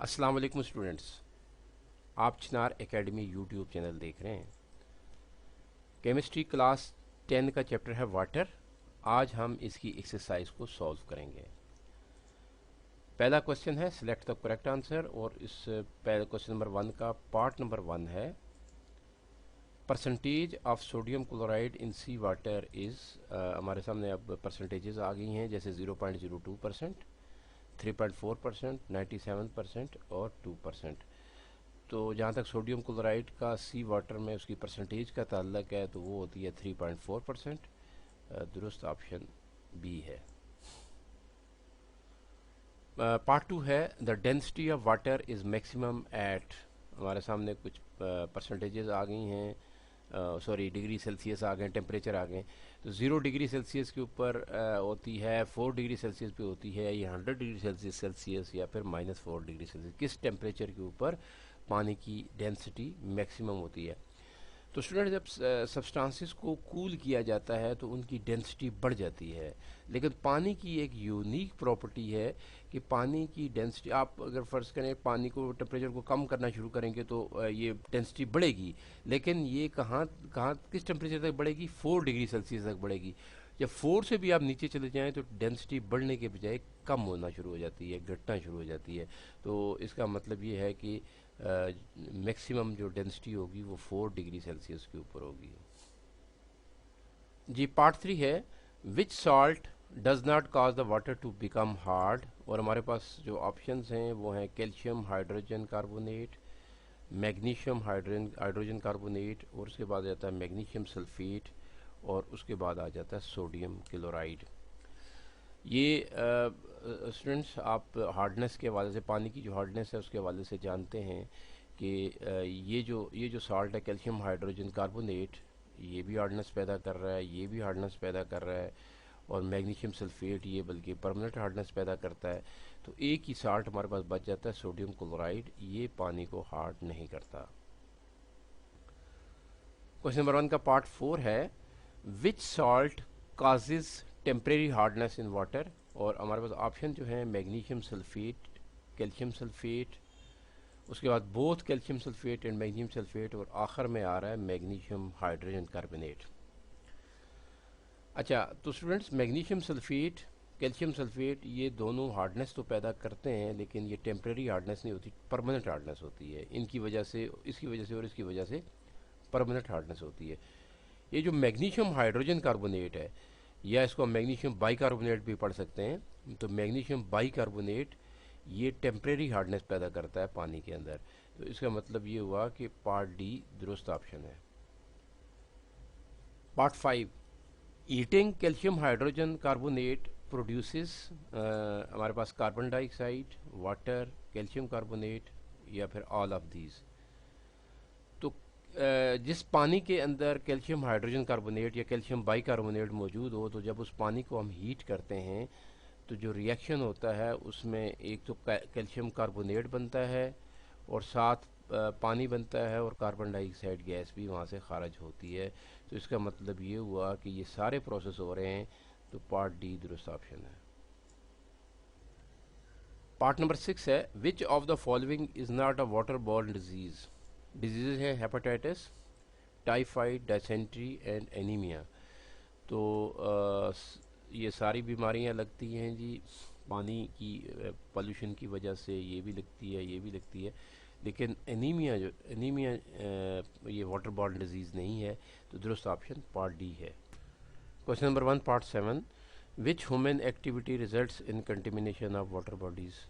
अस्सलाम वालेकुम स्टूडेंट्स, आप चिनार एकेडमी यूट्यूब चैनल देख रहे हैं। केमिस्ट्री क्लास 10 का चैप्टर है वाटर। आज हम इसकी एक्सरसाइज को सॉल्व करेंगे। पहला क्वेश्चन है सिलेक्ट द करेक्ट आंसर, और इस पहले क्वेश्चन नंबर 1 का पार्ट नंबर 1 है percentage of sodium chloride in sea water is. हमारे सामने अब परसेंटेजेस आ गई हैं, जैसे 0.02%, 3.4%, 97% और 2%। तो जहाँ तक सोडियम क्लोराइड का सी वाटर में उसकी परसेंटेज का ताल्लुक है तो वो होती है 3.4%। दुरुस्त ऑप्शन बी है। पार्ट 2 है the density of water is maximum at. हमारे सामने कुछ परसेंटेजेस आ गई हैं, सॉरी डिग्री सेल्सियस आ गए, टेम्परेचर आ गए। तो 0 डिग्री सेल्सियस के ऊपर होती है, 4 डिग्री सेल्सियस पे होती है, या 100 डिग्री सेल्सियस या फिर -4 डिग्री सेल्सियस। किस टेम्परेचर के ऊपर पानी की डेंसिटी मैक्सिमम होती है? तो स्टूडेंट, जब सब्सटेंसेस को कूल किया जाता है तो उनकी डेंसिटी बढ़ जाती है, लेकिन पानी की एक यूनिक प्रॉपर्टी है कि पानी की डेंसिटी, आप अगर फ़र्ज़ करें पानी को टेम्परेचर को कम करना शुरू करेंगे तो ये डेंसिटी बढ़ेगी, लेकिन ये कहाँ कहाँ किस टेम्परेचर तक बढ़ेगी? 4 डिग्री सेल्सियस तक बढ़ेगी। जब 4 से भी आप नीचे चले जाएँ तो डेंसिटी बढ़ने के बजाय कम होना शुरू हो जाती है, घटना शुरू हो जाती है। तो इसका मतलब ये है कि मैक्सिमम जो डेंसिटी होगी वो 4 डिग्री सेल्सियस के ऊपर होगी। जी, पार्ट 3 है which salt does not cause the water to become hard. और हमारे पास जो ऑप्शंस हैं वो हैं calcium hydrogen carbonate, magnesium hydrogen carbonate, और उसके बाद आता है मैग्नीशियम सल्फेट, और उसके बाद आ जाता है सोडियम क्लोराइड। ये स्टूडेंट्स, आप हार्डनेस के हवाले से, पानी की जो हार्डनेस है उसके हवाले से जानते हैं कि ये जो सॉल्ट है कैल्शियम हाइड्रोजन कार्बोनेट, ये भी हार्डनेस पैदा कर रहा है, ये भी हार्डनेस पैदा कर रहा है, और मैग्नीशियम सल्फेट ये बल्कि परमानेंट हार्डनेस पैदा करता है। तो एक ही सॉल्ट हमारे पास बच जाता है सोडियम क्लोराइड, ये पानी को हार्ड नहीं करता। क्वेश्चन नंबर 1 का पार्ट 4 है which salt causes temporary hardness in water. और हमारे पास ऑप्शन जो है मैग्नीशियम सल्फेट, कैल्शियम सल्फेट, उसके बाद both calcium sulphate and magnesium sulphate, और आखिर में आ रहा है मैग्नीशियम हाइड्रोजन कार्बोनेट। अच्छा, तो students, magnesium sulphate, calcium sulphate, ये दोनों हार्डनेस तो पैदा करते हैं, लेकिन ये टेम्परेरी हार्डनेस नहीं होती, परमानेंट हार्डनेस होती है। इनकी वजह से, इसकी वजह से और इसकी वजह से परमानेंट हार्डनेस होती है। ये जो मैग्नीशियम हाइड्रोजन कार्बोनेट है, या इसको हम मैग्नीशियम बाइकार्बोनेट भी पढ़ सकते हैं, तो मैग्नीशियम बाइकार्बोनेट ये टेम्परेरी हार्डनेस पैदा करता है पानी के अंदर। तो इसका मतलब ये हुआ कि पार्ट डी दुरुस्त ऑप्शन है। Part 5, heating calcium hydrogen carbonate produces, हमारे पास carbon dioxide, water, calcium carbonate, या फिर ऑल ऑफ दीज। तो जिस पानी के अंदर कैल्शियम हाइड्रोजन कार्बोनेट या कैल्शियम बाइकार्बोनेट मौजूद हो, तो जब उस पानी को हम हीट करते हैं तो जो रिएक्शन होता है उसमें एक तो कैल्शियम कार्बोनेट बनता है, और साथ पानी बनता है, और कार्बन डाइऑक्साइड गैस भी वहाँ से खारिज होती है। तो इसका मतलब ये हुआ कि ये सारे प्रोसेस हो रहे हैं। तो पार्ट डी दुरुस्त ऑप्शन है। पार्ट नंबर 6 है which of the following is not a water borne disease. Disease है hepatitis, typhoid, dysentery and anaemia. तो ये सारी बीमारियां लगती हैं जी पानी की पोल्यूशन की वजह से, ये भी लगती है, ये भी लगती है, लेकिन एनीमिया ये वाटर बॉर्न डिजीज़ नहीं है। तो दुरुस्त ऑप्शन पार्ट डी है। Question number 1 part 7, which human activity results in contamination of water bodies.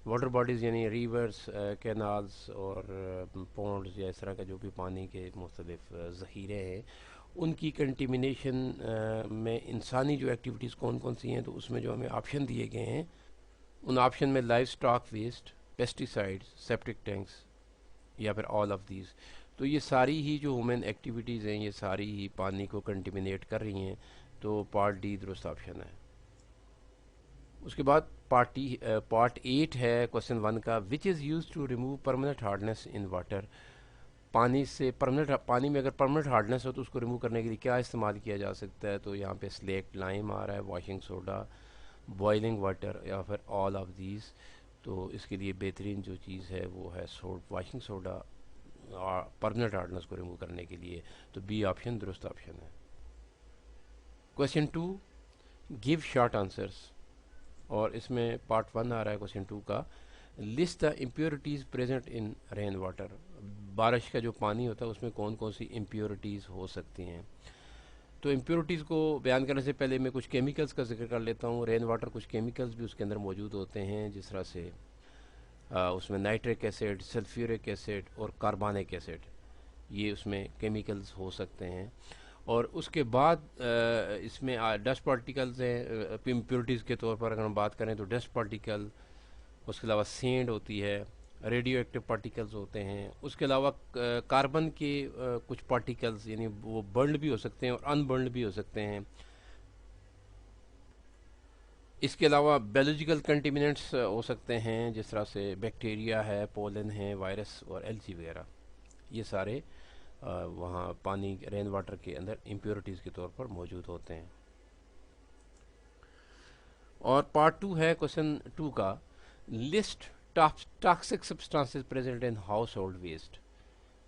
Water bodies यानी रिवर्स, कैनाल्स और पॉन्ड्स, या इस तरह का जो भी पानी के मुख्तलिफ ज़ख़ीरे हैं, उनकी कंटेमिनेशन में इंसानी जो एक्टिविटीज़ कौन कौन सी हैं, तो उसमें जो हमें ऑप्शन दिए गए हैं, उन ऑप्शन में livestock waste, pesticides, septic tanks, या फिर ऑल ऑफ दीज। तो ये सारी ही जो ह्यूमन एक्टिविटीज़ हैं, ये सारी ही पानी को कंटेमिनेट कर रही हैं। तो पार्ट डी दुरुस्त ऑप्शन है। उसके बाद पार्ट 8 है क्वेश्चन 1 का which is use to remove permanent hardness in water. पानी में अगर परमानेंट हार्डनेस हो तो उसको रिमूव करने के लिए क्या इस्तेमाल किया जा सकता है? तो यहाँ पे स्लेक्ट लाइम आ रहा है, वॉशिंग सोडा, बॉइलिंग वाटर, या फिर ऑल ऑफ दीज। तो इसके लिए बेहतरीन जो चीज़ है वो है वाशिंग सोडा और परमानेंट हार्डनेस को रिमूव करने के लिए। तो बी ऑप्शन दुरुस्त ऑप्शन है। क्वेश्चन 2, गिव शॉर्ट आंसर्स, और इसमें पार्ट 1 आ रहा है क्वेश्चन 2 का। List the impurities present in rain water. बारिश का जो पानी होता है उसमें कौन कौन सी इम्प्योरिटीज़ हो सकती हैं। तो इम्प्योरिटीज़ को बयान करने से पहले मैं कुछ केमिकल्स का जिक्र कर लेता हूँ। रेन वाटर कुछ केमिकल्स भी उसके अंदर मौजूद होते हैं, जिस तरह से उसमें नाइट्रिक एसिड, सल्फ्यूरिक एसिड और कार्बनिक एसिड, ये उसमें केमिकल्स हो सकते हैं। और उसके बाद इसमें डस्ट पार्टिकल्स हैं इम्प्योरिटीज़ के तौर पर। अगर हम बात करें तो डस्ट पार्टिकल, उसके अलावा सेंड होती है, रेडियो एक्टिव पार्टिकल्स होते हैं, उसके अलावा कार्बन के कुछ पार्टिकल्स, यानी वो बर्न्ड भी हो सकते हैं और अनबर्न्ड भी हो सकते हैं। इसके अलावा बायोलॉजिकल कंटेमिनेंट्स हो सकते हैं, जिस तरह से बैक्टीरिया है, पोलन है, वायरस और एल्गी वगैरह। ये सारे वहाँ पानी रेन वाटर के अंदर इम्प्योरिटीज़ के तौर पर मौजूद होते हैं। और पार्ट 2 है क्वेश्चन 2 का। List toxic substances present in household waste.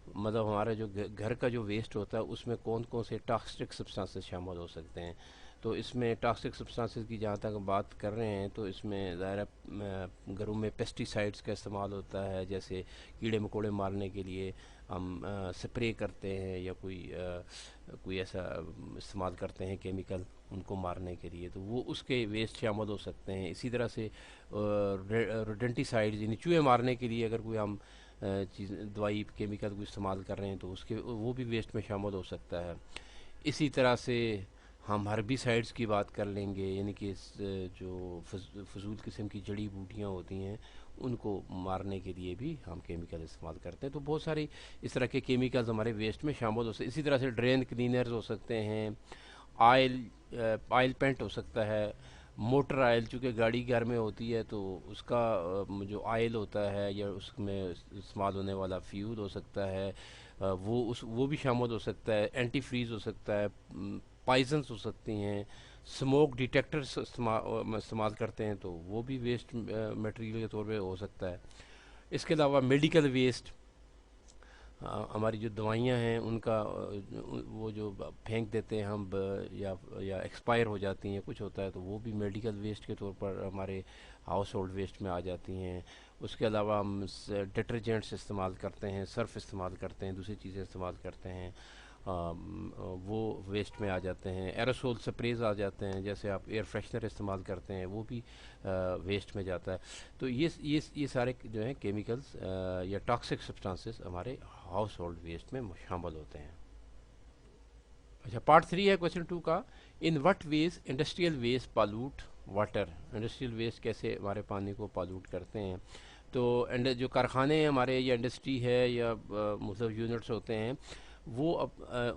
मतलब हमारा जो घर का जो वेस्ट होता है उसमें कौन कौन से टॉक्सिक सब्सटेंसेस शामिल हो सकते हैं। तो इसमें टॉक्सिक सब्सटेंसेस की जहाँ तक बात कर रहे हैं तो इसमें ज़ाहिर घरों में पेस्टिसाइड्स का इस्तेमाल होता है, जैसे कीड़े मकोड़े मारने के लिए हम स्प्रे करते हैं या कोई ऐसा इस्तेमाल करते हैं केमिकल उनको मारने के लिए, तो वो उसके वेस्ट शामिल हो सकते हैं। इसी तरह से रोडेंटिसाइड्स यानी चूहे मारने के लिए अगर कोई हम चीज़ दवाई केमिकल को इस्तेमाल कर रहे हैं तो उसके वो भी वेस्ट में शामिल हो सकता है। इसी तरह से हम हर्बिसाइड्स की बात कर लेंगे, यानी कि जो फजूल किस्म की जड़ी बूटियाँ होती हैं उनको मारने के लिए भी हम केमिकल इस्तेमाल करते हैं। तो बहुत सारी इस तरह के केमिकल्स हमारे वेस्ट में शामिल हो सकते हैं। इसी तरह से ड्रेन क्लीनर्स हो सकते हैं, ऑयल पेंट हो सकता है, मोटर ऑयल, चूँकि गाड़ी घर में होती है तो उसका जो ऑयल होता है या उसमें इस्तेमाल होने वाला फ्यूल हो सकता है, वो भी शामिल हो सकता है। एंटी फ्रीज हो सकता है, पॉइजन्स हो सकती हैं, स्मोक डिटेक्टर्स इस्तेमाल करते हैं तो वो भी वेस्ट मटेरियल के तौर पे हो सकता है। इसके अलावा मेडिकल वेस्ट, हमारी जो दवाइयाँ हैं उनका वो जो फेंक देते हैं हम या एक्सपायर हो जाती हैं कुछ होता है, तो वो भी मेडिकल वेस्ट के तौर पर हमारे हाउस होल्ड वेस्ट में आ जाती हैं। उसके अलावा हम डिटर्जेंट्स इस्तेमाल करते हैं, सर्फ इस्तेमाल करते हैं, दूसरी चीज़ें इस्तेमाल करते हैं, वो वेस्ट में आ जाते हैं। एरोसोल स्प्रेज आ जाते हैं, जैसे आप एयर फ्रेशनर इस्तेमाल करते हैं वो भी वेस्ट में जाता है। तो ये सारे जो हैं केमिकल्स या टॉक्सिक सब्सटेंसेस हमारे हाउस होल्ड वेस्ट में शामिल होते हैं। अच्छा, पार्ट 3 है क्वेश्चन 2 का। In what ways industrial waste pollute water. Industrial waste कैसे हमारे पानी को पॉल्यूट करते हैं। तो जो कारखाने हैं हमारे या इंडस्ट्री है या मतलब यूनिट्स होते हैं, वो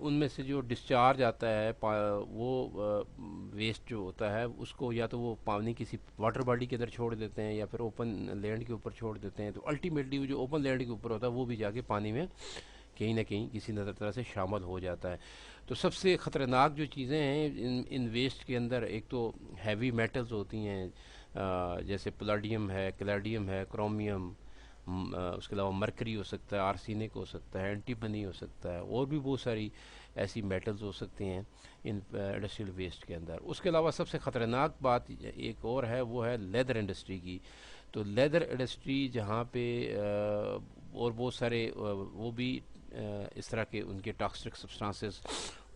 उनमें से जो डिस्चार्ज आता है वो वेस्ट जो होता है उसको या तो वो पानी किसी वाटर बॉडी के अंदर छोड़ देते हैं या फिर ओपन लैंड के ऊपर छोड़ देते हैं। तो अल्टीमेटली वो जो ओपन लैंड के ऊपर होता है वो भी जाके पानी में कहीं ना कहीं किसी न तरह से शामिल हो जाता है। तो सबसे ख़तरनाक जो चीज़ें हैं इन वेस्ट के अंदर, एक तो हैवी मेटल्स होती हैं, जैसे प्लाडियम है, कैलेडियम है, क्रोमियम, उसके अलावा मरकरी हो सकता है, आर्सेनिक हो सकता है, एंटीमनी हो सकता है, और भी बहुत सारी ऐसी मेटल्स हो सकती हैं इन इंडस्ट्रियल वेस्ट के अंदर। उसके अलावा सबसे ख़तरनाक बात एक और है, वो है लेदर इंडस्ट्री की। तो लेदर इंडस्ट्री जहाँ पे और बहुत सारे वो भी इस तरह के उनके टॉक्सिक सब्सटेंसेस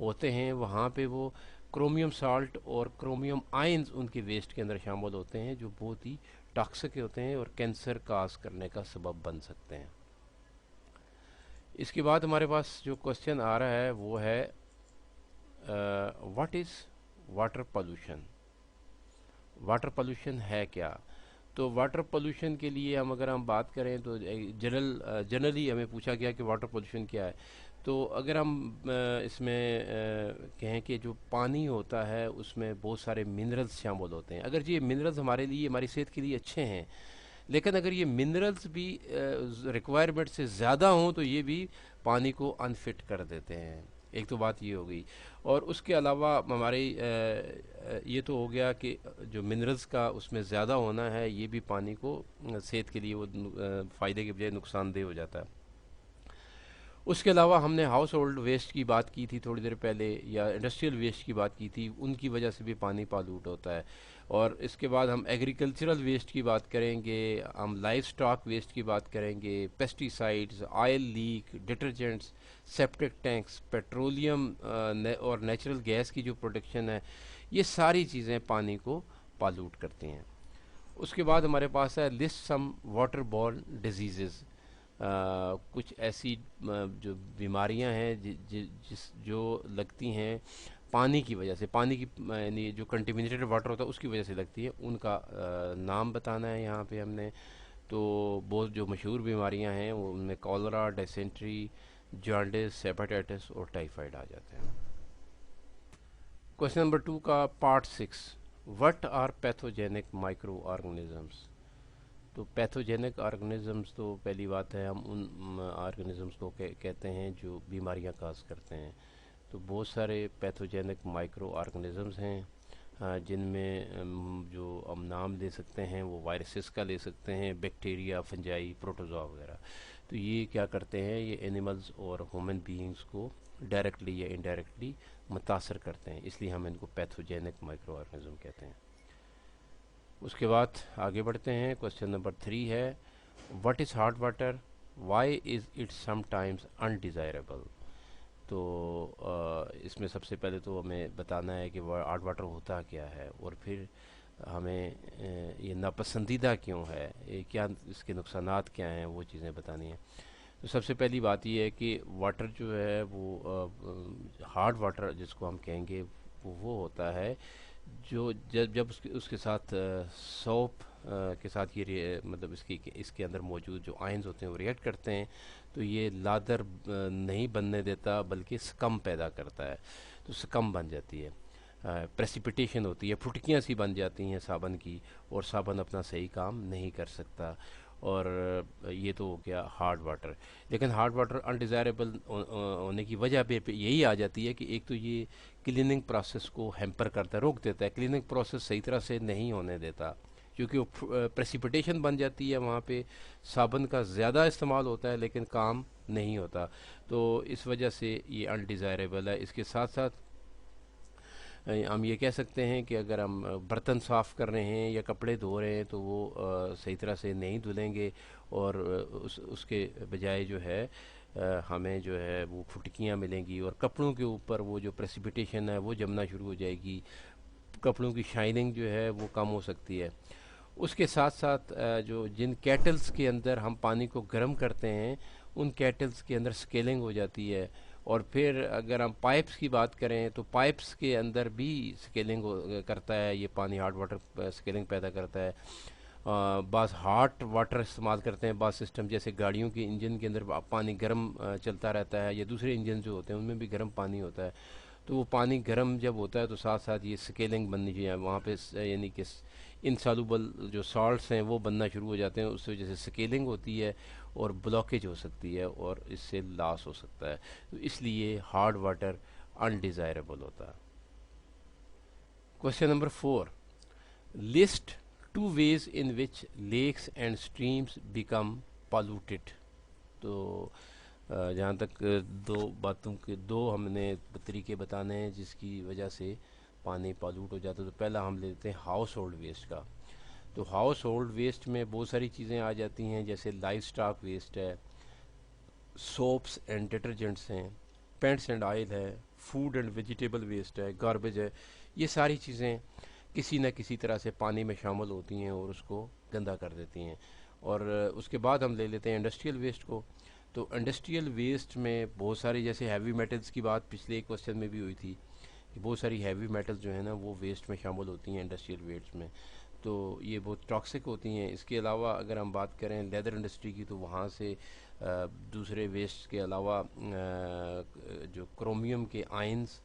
होते हैं, वहाँ पे वो क्रोमियम साल्ट और क्रोमियम आयंस उनके वेस्ट के अंदर शामिल होते हैं, जो बहुत ही टॉक्सिक होते हैं और कैंसर काज करने का सबब बन सकते हैं। इसके बाद हमारे पास जो क्वेश्चन आ रहा है वो है what is water pollution. Water pollution है क्या। तो वाटर पोल्यूशन के लिए अगर हम बात करें तो जनरली हमें पूछा गया कि वाटर पोल्यूशन क्या है। तो अगर हम इसमें कहें कि जो पानी होता है उसमें बहुत सारे मिनरल्स शामिल होते हैं। अगर ये मिनरल्स हमारे लिए, हमारी सेहत के लिए अच्छे हैं, लेकिन अगर ये मिनरल्स भी रिक्वायरमेंट से ज़्यादा हों तो ये भी पानी को अनफिट कर देते हैं। एक तो बात ये हो गई। और उसके अलावा हमारी ये तो हो गया कि जो मिनरल्स का उसमें ज़्यादा होना है, ये भी पानी को सेहत के लिए वो फ़ायदे के बजाय नुकसानदेह हो जाता है। उसके अलावा हमने हाउस होल्ड वेस्ट की बात की थी थोड़ी देर पहले, या इंडस्ट्रियल वेस्ट की बात की थी, उनकी वजह से भी पानी पॉल्यूट होता है। और इसके बाद हम एग्रीकल्चरल वेस्ट की बात करेंगे, हम लाइफ स्टॉक वेस्ट की बात करेंगे, pesticides, oil leak, detergents, septic tanks, petroleum और नेचुरल गैस की जो प्रोडक्शन है, ये सारी चीज़ें पानी को पॉल्यूट करती हैं। उसके बाद हमारे पास है list some water borne diseases. कुछ ऐसी जो बीमारियां हैं जो लगती हैं पानी की वजह से, पानी की यानी जो कंटेमिनेटेड वाटर होता है उसकी वजह से लगती है, उनका नाम बताना है यहाँ पे हमने। तो बहुत जो मशहूर बीमारियां हैं वो उनमें कॉलरा, डिसेंट्री, जॉन्डिस, हेपेटाइटिस और टाइफाइड आ जाते हैं। क्वेश्चन नंबर 2 का part 6, what are pathogenic micro organisms. तो पैथोजेनिक ऑर्गेनिजम्स, तो पहली बात है हम उन ऑर्गेनिजम्स को कहते हैं जो बीमारियां काज करते हैं। तो बहुत सारे पैथोजेनिक माइक्रो ऑर्गेनिजम्स हैं, जिनमें जो हम नाम ले सकते हैं वो वायरसेस का ले सकते हैं, बैक्टीरिया, फंजाई, प्रोटोजोआ वगैरह। तो ये क्या करते हैं, ये एनिमल्स और ह्यूमन बीइंग्स को डायरेक्टली या इनडायरेक्टली मुतासर करते हैं, इसलिए हम इनको पैथोजेनिक माइक्रो ऑर्गेनिज्म कहते हैं। उसके बाद आगे बढ़ते हैं। क्वेश्चन नंबर 3 है, what is hard water, why is it sometimes undesirable. तो इसमें सबसे पहले तो हमें बताना है कि हॉट वाटर होता क्या है, और फिर हमें ये नापसंदीदा क्यों है, ये क्या, इसके नुकसानात क्या हैं, वो चीज़ें बतानी है। तो सबसे पहली बात ये है कि वाटर जो है वो हार्ड वाटर जिसको हम कहेंगे, वो होता है जो जब जब उसके साथ सोप के साथ मतलब इसके अंदर मौजूद जो आयंस होते हैं वो रिएक्ट करते हैं, तो ये लादर नहीं बनने देता बल्कि स्कम पैदा करता है। तो स्कम बन जाती है, प्रेसिपिटेशन होती है, फुटकियाँ सी बन जाती हैं साबन की, और साबन अपना सही काम नहीं कर सकता। और ये तो हो गया हार्ड वाटर। लेकिन हार्ड वाटर अनडिज़ायरेबल होने की वजह पे यही आ जाती है कि एक तो ये क्लीनिंग प्रोसेस को हैम्पर करता है, रोक देता है, क्लीनिंग प्रोसेस सही तरह से नहीं होने देता, क्योंकि वो प्रेसिपिटेशन बन जाती है वहाँ पे, साबन का ज़्यादा इस्तेमाल होता है लेकिन काम नहीं होता। तो इस वजह से ये अनडिज़ायरेबल है। इसके साथ साथ हम ये कह सकते हैं कि अगर हम बर्तन साफ़ कर रहे हैं या कपड़े धो रहे हैं तो वो सही तरह से नहीं धुलेंगे, और उसके बजाय जो है हमें जो है वो फुटकियाँ मिलेंगी, और कपड़ों के ऊपर वो जो प्रेसिपिटेशन है वो जमना शुरू हो जाएगी, कपड़ों की शाइनिंग जो है वो कम हो सकती है। उसके साथ साथ जो जिन केटल्स के अंदर हम पानी को गर्म करते हैं, उन केटल्स के अंदर स्केलिंग हो जाती है। और फिर अगर हम पाइप्स की बात करें तो पाइप्स के अंदर भी स्केलिंग करता है ये पानी, हार्ड वाटर स्केलिंग पैदा करता है। बास हॉट वाटर इस्तेमाल करते हैं, बास सिस्टम जैसे गाड़ियों के इंजन के अंदर पानी गर्म चलता रहता है, या दूसरे इंजन जो होते हैं उनमें भी गर्म पानी होता है। तो वो पानी गर्म जब होता है तो साथ साथ ये स्केलिंग बननी चाहिए वहाँ पे, यानी कि इनसालुबल जो सॉल्ट्स हैं वो बनना शुरू हो जाते हैं, उस वजह से स्केलिंग होती है और ब्लॉकेज हो सकती है, और इससे लॉस हो सकता है। तो इसलिए हार्ड वाटर अनडिज़ायरेबल होता है। Question number 4, list 2 ways in which lakes and streams become polluted. तो जहाँ तक दो बातों के दो हमने तरीके बताने हैं जिसकी वजह से पानी पॉल्यूट हो जाता है। तो पहला हम लेते हैं हाउस होल्ड वेस्ट का। तो हाउस होल्ड वेस्ट में बहुत सारी चीज़ें आ जाती हैं, जैसे लाइफ स्टॉक वेस्ट है, सोप्स एंड डिटर्जेंट्स हैं, पेंट्स एंड ऑयल है, फूड एंड वेजिटेबल वेस्ट है, गार्बेज है। ये सारी चीज़ें किसी न किसी तरह से पानी में शामिल होती हैं और उसको गंदा कर देती हैं। और उसके बाद हम ले लेते हैं इंडस्ट्रियल वेस्ट को। तो इंडस्ट्रियल वेस्ट में बहुत सारी, जैसे हैवी मेटल्स की बात पिछले क्वेश्चन में भी हुई थी, कि बहुत सारी हैवी मेटल्स जो है ना वो वेस्ट में शामिल होती हैं इंडस्ट्रियल वेस्ट में। तो ये बहुत टॉक्सिक होती हैं। इसके अलावा अगर हम बात करें लेदर इंडस्ट्री की, तो वहाँ से दूसरे वेस्ट के अलावा जो क्रोमियम के आयंस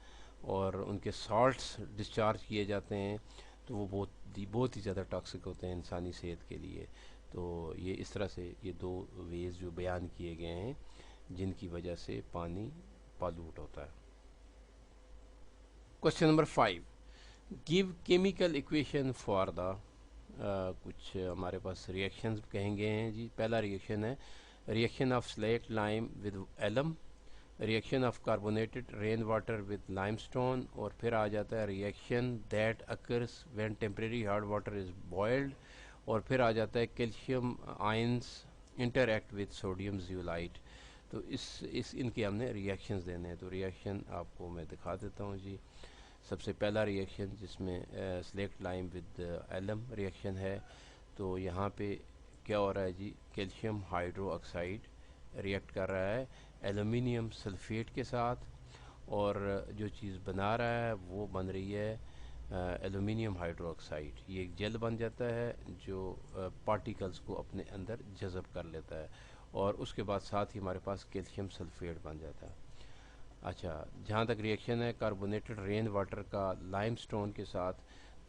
और उनके सॉल्ट्स डिस्चार्ज किए जाते हैं, तो वो बहुत ही ज़्यादा टॉक्सिक होते हैं इंसानी सेहत के लिए। तो ये इस तरह से ये दो वेज जो बयान किए गए हैं जिनकी वजह से पानी पॉल्यूट होता है। Question number 5, give chemical equation for the कुछ हमारे पास रिएक्शंस कहेंगे हैं जी। पहला रिएक्शन है reaction of slaked lime with alum, reaction of carbonated rain water with limestone, और फिर आ जाता है reaction that occurs when temporary hard water is boiled, और फिर आ जाता है calcium ions interact with sodium zeolite. तो इस इनके हमने रिएक्शंस देने हैं। तो रिएक्शन आपको मैं दिखा देता हूँ जी। सबसे पहला रिएक्शन जिसमें slaked lime with alum reaction है, तो यहाँ पे क्या हो रहा है जी, कैल्शियम हाइड्रो ऑक्साइड रिएक्ट कर रहा है एल्युमिनियम सल्फेट के साथ, और जो चीज़ बना रहा है वो बन रही है एल्युमिनियम हाइड्रो ऑक्साइड। ये एक जेल बन जाता है जो पार्टिकल्स को अपने अंदर जज़ब कर लेता है, और उसके बाद साथ ही हमारे पास कैल्शियम सल्फेट बन जाता है। अच्छा, जहाँ तक रिएक्शन है कार्बोनेटेड रेन वाटर का लाइमस्टोन के साथ,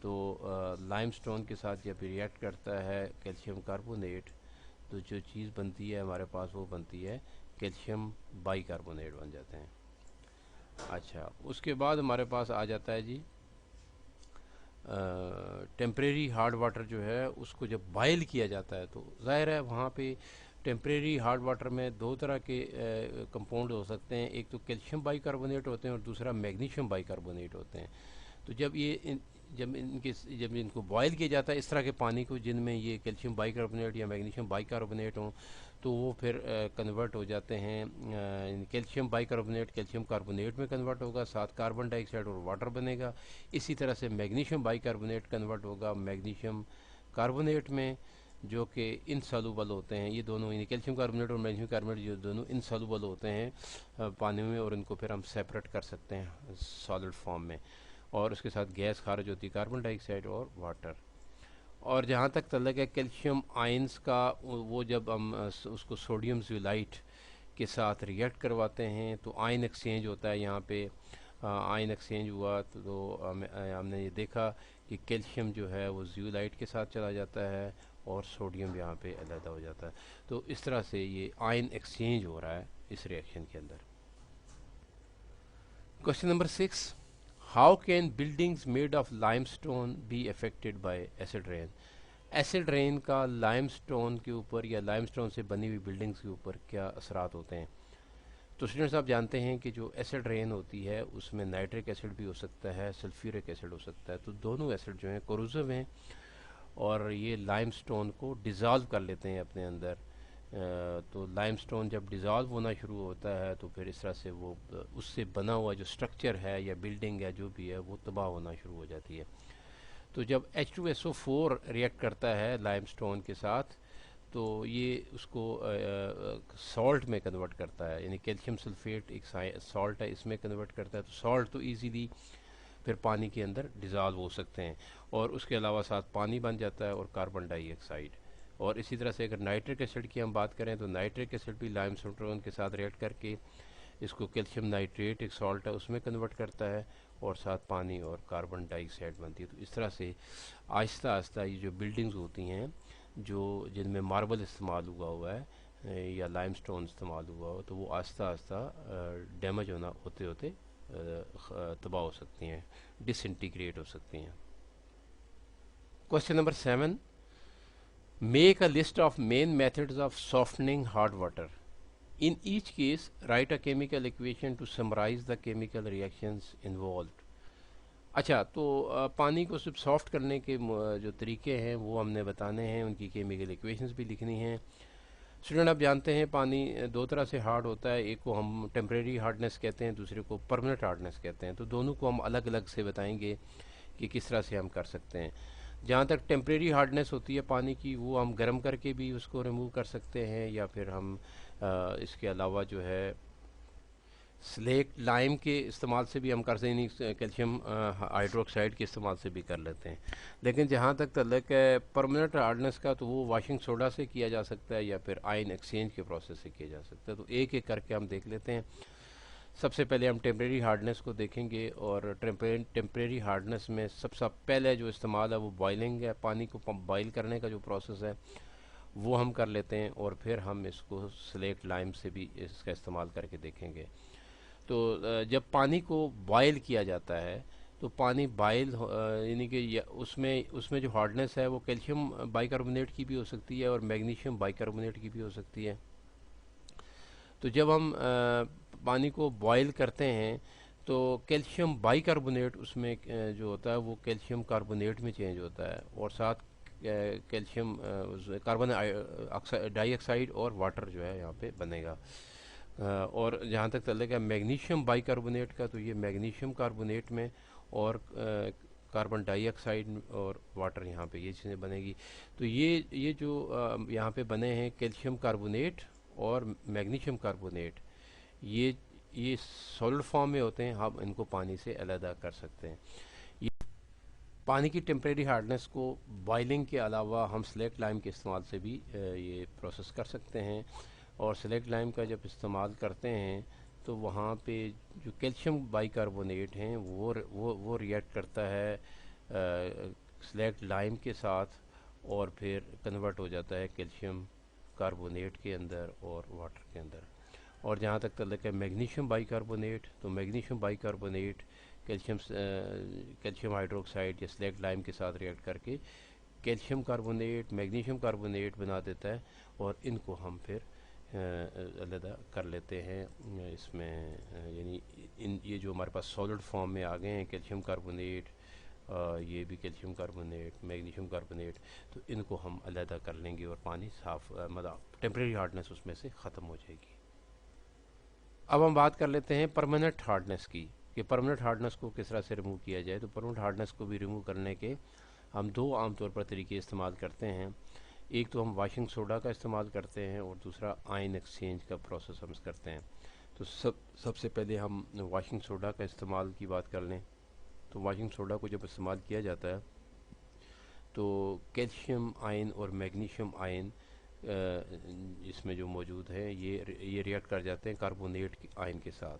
तो लाइमस्टोन के साथ जब रिएक्ट करता है कैल्शियम कार्बोनेट, तो जो चीज़ बनती है हमारे पास वो बनती है कैल्शियम बाइकार्बोनेट बन जाते हैं। अच्छा, उसके बाद हमारे पास आ जाता है जी टेम्परेरी हार्ड वाटर जो है उसको जब बॉयल किया जाता है, तो जाहिर है वहाँ पे टेम्परेरी हार्ड वाटर में दो तरह के कंपाउंड हो सकते हैं। एक तो कैल्शियम बाइकार्बोनेट होते हैं और दूसरा मैग्नीशियम बाइकार्बोनेट होते हैं। तो जब इनको बॉयल किया जाता है इस तरह के पानी को जिनमें ये कैल्शियम बाइकार्बोनेट या मैग्नीशियम बाइकार्बोनेट हों, तो वो फिर कन्वर्ट हो जाते हैं। कैल्शियम बाइकार्बोनेट कैल्शियम कार्बोनेट में कन्वर्ट होगा, साथ कार्बन डाइऑक्साइड और वाटर बनेगा। इसी तरह से मैग्नीशियम बाइकार्बोनेट कन्वर्ट होगा मैग्नीशियम कार्बोनेट में, जो कि इनसॉल्युबल होते हैं। ये दोनों यानी कैल्शियम कार्बोनेट और मैग्नीशियम कार्बोनेट जो दोनों इनसॉल्युबल होते हैं पानी में, और इनको फिर हम सेपरेट कर सकते हैं सॉलिड फॉर्म में, और उसके साथ गैस खारिज होती है कार्बन डाइऑक्साइड और वाटर। और जहाँ तक तल्लक है कैल्शियम आयंस का, वो जब हम उसको सोडियम जियोलाइट के साथ रिएक्ट करवाते हैं तो आयन एक्सचेंज होता है। यहाँ पे आयन एक्सचेंज हुआ तो हमने ये देखा कि कैल्शियम जो है वो जियोलाइट के साथ चला जाता है और सोडियम यहाँ पे अलग हो जाता है। तो इस तरह से ये आयन एक्सचेंज हो रहा है इस रिएक्शन के अंदर। Question number 6, how can buildings made of limestone be affected by acid rain. Acid rain का लाइमस्टोन के ऊपर या लाइमस्टोन से बनी हुई बिल्डिंग्स के ऊपर क्या असरात होते हैं। तो स्टूडेंट्स आप जानते हैं कि जो एसिड रेन होती है उसमें नाइट्रिक एसिड भी हो सकता है, सल्फ्यूरिक एसिड हो सकता है। तो दोनों एसिड जो हैं कोरोसिव हैं और ये लाइमस्टोन को डिज़ोल्व कर लेते हैं अपने अंदर। तो लाइमस्टोन जब डिज़ोल्व होना शुरू होता है तो फिर इस तरह से वो उससे बना हुआ जो स्ट्रक्चर है या बिल्डिंग या जो भी है वो तबाह होना शुरू हो जाती है। तो जब H2SO4 रिएक्ट करता है लाइमस्टोन के साथ, तो ये उसको सॉल्ट में कन्वर्ट करता है, यानी कैल्शियम सल्फेट एक सॉल्ट है, इसमें कन्वर्ट करता है। तो सॉल्ट तो इजीली फिर पानी के अंदर डिज़ोल्व हो सकते हैं, और उसके अलावा साथ पानी बन जाता है और कार्बन डाइऑक्साइड। और इसी तरह से अगर नाइट्रिक एसिड की हम बात करें तो नाइट्रिक एसिड भी लाइमस्टोन के साथ रिएक्ट करके इसको कैल्शियम नाइट्रेट एक सॉल्ट है उसमें कन्वर्ट करता है, और साथ पानी और कार्बन डाइऑक्साइड बनती है। तो इस तरह से आहिस्ता आहिस्ता ये जो बिल्डिंग्स होती हैं जो जिनमें मार्बल इस्तेमाल हुआ है या लाइमस्टोन इस्तेमाल हुआ हो, तो वो आहिस्ता आहिस्ता डैमेज होते होते तबाह हो सकती हैं, डिसइंटीग्रेट हो सकती हैं। Question number 7, make a list of main methods of softening hard water. In each case, write a chemical equation to summarize the chemical reactions involved. अच्छा, तो पानी को सिर्फ सॉफ्ट करने के जो तरीके हैं वो हमने बताने हैं, उनकी केमिकल इक्वेशंस भी लिखनी हैं। स्टूडेंट आप जानते हैं पानी दो तरह से हार्ड होता है, एक को हम टेम्परेरी हार्डनेस कहते हैं, दूसरे को परमानेंट हार्डनेस कहते हैं। तो दोनों को हम अलग अलग से बताएंगे कि किस तरह से हम कर सकते हैं। जहाँ तक टेम्परेरी हार्डनेस होती है पानी की, वो हम गर्म करके भी उसको रिमूव कर सकते हैं, या फिर हम इसके अलावा जो है स्लेट लाइम के इस्तेमाल से भी हम कर सकते हैं, कैल्शियम हाइड्रोक्साइड के इस्तेमाल से भी कर लेते हैं। लेकिन जहाँ तक तल्लक है परमानेंट हार्डनेस का, तो वो वॉशिंग सोडा से किया जा सकता है या फिर आयन एक्सचेंज के प्रोसेस से किया जा सकता है। तो एक एक करके हम देख लेते हैं। सबसे पहले हम टेम्परेरी हार्डनेस को देखेंगे, और टेम्परेरी हार्डनेस में सबसे पहले जो इस्तेमाल है वो बॉइलिंग है। पानी को बॉइल करने का जो प्रोसेस है वो हम कर लेते हैं, और फिर हम इसको स्लेट लाइम से भी इसका इस्तेमाल करके देखेंगे। तो जब पानी को बॉयल किया जाता है तो पानी बाइल यानी कि उसमें उसमें जो हार्डनेस है वो कैल्शियम बाइकार्बोनेट की भी हो सकती है और मैग्नीशियम बाइकार्बोनेट की भी हो सकती है। तो जब हम पानी को बॉयल करते हैं तो कैल्शियम बाइकार्बोनेट उसमें जो होता है वो कैल्शियम कार्बोनेट में चेंज होता है, और साथ कैल्शियम कार्बन डाइऑक्साइड और वाटर जो है यहाँ पे बनेगा। और जहाँ तक चलेगा है मैग्नीशियम बाइकार्बोनेट का, तो ये मैग्नीशियम कार्बोनेट में और कार्बन डाइऑक्साइड और वाटर यहाँ पे ये चीज़ें बनेगी। तो ये जो यहाँ पे बने हैं कैल्शियम कार्बोनेट और मैग्नीशियम कार्बोनेट, ये ये सॉलिड फॉर्म में होते हैं, हम इनको पानी से अलहदा कर सकते हैं। ये पानी की टेम्परेरी हार्डनेस को बॉइलिंग के अलावा हम स्लेक्ट लाइम के इस्तेमाल से भी ये प्रोसेस कर सकते हैं। और स्लेक्ट लाइम का जब इस्तेमाल करते हैं तो वहाँ पे जो कैल्शियम बाइकार्बोनेट हैं वो रिएक्ट करता है स्लेक्ट लाइम के साथ, और फिर कन्वर्ट हो जाता है कैल्शियम कार्बोनेट के अंदर और वाटर के अंदर। और जहाँ तक तल्लुक़ है मैग्नीशियम बाइकार्बोनेट, तो मैग्नीशियम बाइकार्बोनेट कैल्शियम हाइड्रोक्साइड या स्लेक्ट लाइम के साथ रिएक्ट करके कैल्शियम कार्बोनेट मैग्नीशियम कार्बोनेट बना देता है, और इनको हम फिर अलग कर लेते हैं इसमें यानी इन ये जो हमारे पास सॉलिड फॉर्म में आ गए हैं कैल्शियम कार्बोनेट, ये भी कैल्शियम कार्बोनेट मैग्नीशियम कार्बोनेट, तो इनको हम अलग कर लेंगे और पानी साफ मतलब टेम्परेरी हार्डनेस उसमें से ख़त्म हो जाएगी। अब हम बात कर लेते हैं परमानेंट हार्डनेस की, कि परमानेंट हार्डनेस को किस तरह से रिमूव किया जाए। तो परमानेंट हार्डनेस को भी रिमूव करने के हम दो आमतौर पर तरीके इस्तेमाल करते हैं। एक तो हम वाशिंग सोडा का इस्तेमाल करते हैं और दूसरा आयन एक्सचेंज का प्रोसेस हम करते हैं। तो सबसे पहले हम वाशिंग सोडा का इस्तेमाल की बात कर लें। तो वाशिंग सोडा को जब इस्तेमाल किया जाता है तो कैल्शियम आयन और मैग्नीशियम आयन इसमें जो मौजूद हैं ये रिएक्ट कर जाते हैं कार्बोनेट आयन के साथ।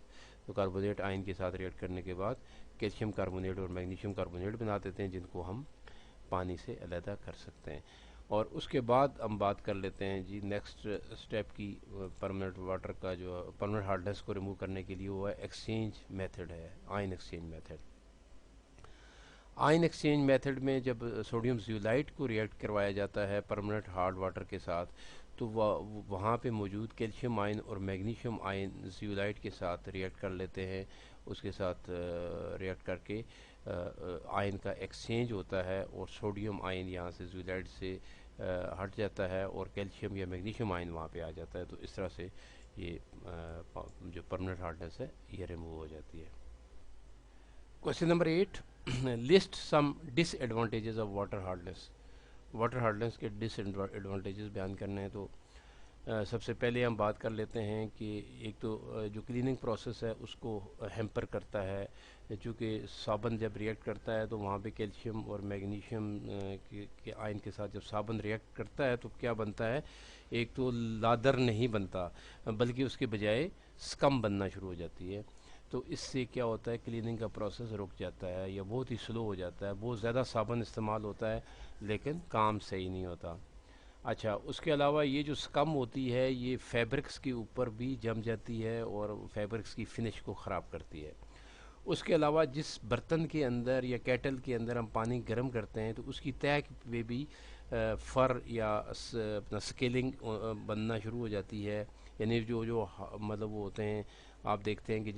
तो कार्बोनेट आयन के साथ रिएक्ट करने के बाद कैल्शियम कार्बोनेट और मैग्नीशियम कार्बोनेट बना देते हैं, जिनको हम पानी से अलहदा कर सकते हैं। और उसके बाद हम बात कर लेते हैं जी नेक्स्ट स्टेप की, परमानेंट वाटर का जो परमानेंट हार्डनेस को रिमूव करने के लिए वो है एक्सचेंज मेथड है, ion exchange method. Ion exchange method में जब सोडियम ज़ियोलाइट को रिएक्ट करवाया जाता है परमानेंट हार्ड वाटर के साथ, तो वहाँ पे मौजूद कैल्शियम आयन और मैग्नीशियम आयन ज़ियोलाइट के साथ रिएक्ट कर लेते हैं। उसके साथ रिएक्ट करके आयन का एक्सचेंज होता है और सोडियम आयन यहाँ से ज़ियोलाइट से हट जाता है और कैल्शियम या मैग्नीशियम आयन वहाँ पे आ जाता है। तो इस तरह से ये जो परमानेंट हार्डनेस है ये रिमूव हो जाती है। Question number 8, list some disadvantages of water hardness. Water hardness के डिसएडवांटेजेस बयान करने हैं। तो सबसे पहले हम बात कर लेते हैं कि एक तो जो क्लीनिंग प्रोसेस है उसको हैम्पर करता है, चूँकि साबुन जब रिएक्ट करता है तो वहाँ पे कैल्शियम और मैग्नीशियम के आयन के साथ जब साबुन रिएक्ट करता है तो क्या बनता है, एक तो लादर नहीं बनता बल्कि उसके बजाय स्कम बनना शुरू हो जाती है। तो इससे क्या होता है, क्लीनिंग का प्रोसेस रुक जाता है या बहुत ही स्लो हो जाता है। बहुत ज़्यादा साबुन इस्तेमाल होता है लेकिन काम सही नहीं होता। अच्छा, उसके अलावा ये जो स्कम होती है ये फैब्रिक्स के ऊपर भी जम जाती है और फैब्रिक्स की फिनिश को ख़राब करती है। उसके अलावा जिस बर्तन के अंदर या केटल के अंदर हम पानी गर्म करते हैं तो उसकी तय पे भी फ़र या अपना स्केलिंग बनना शुरू हो जाती है। यानी जो जो मतलब वो होते हैं, आप देखते हैं कि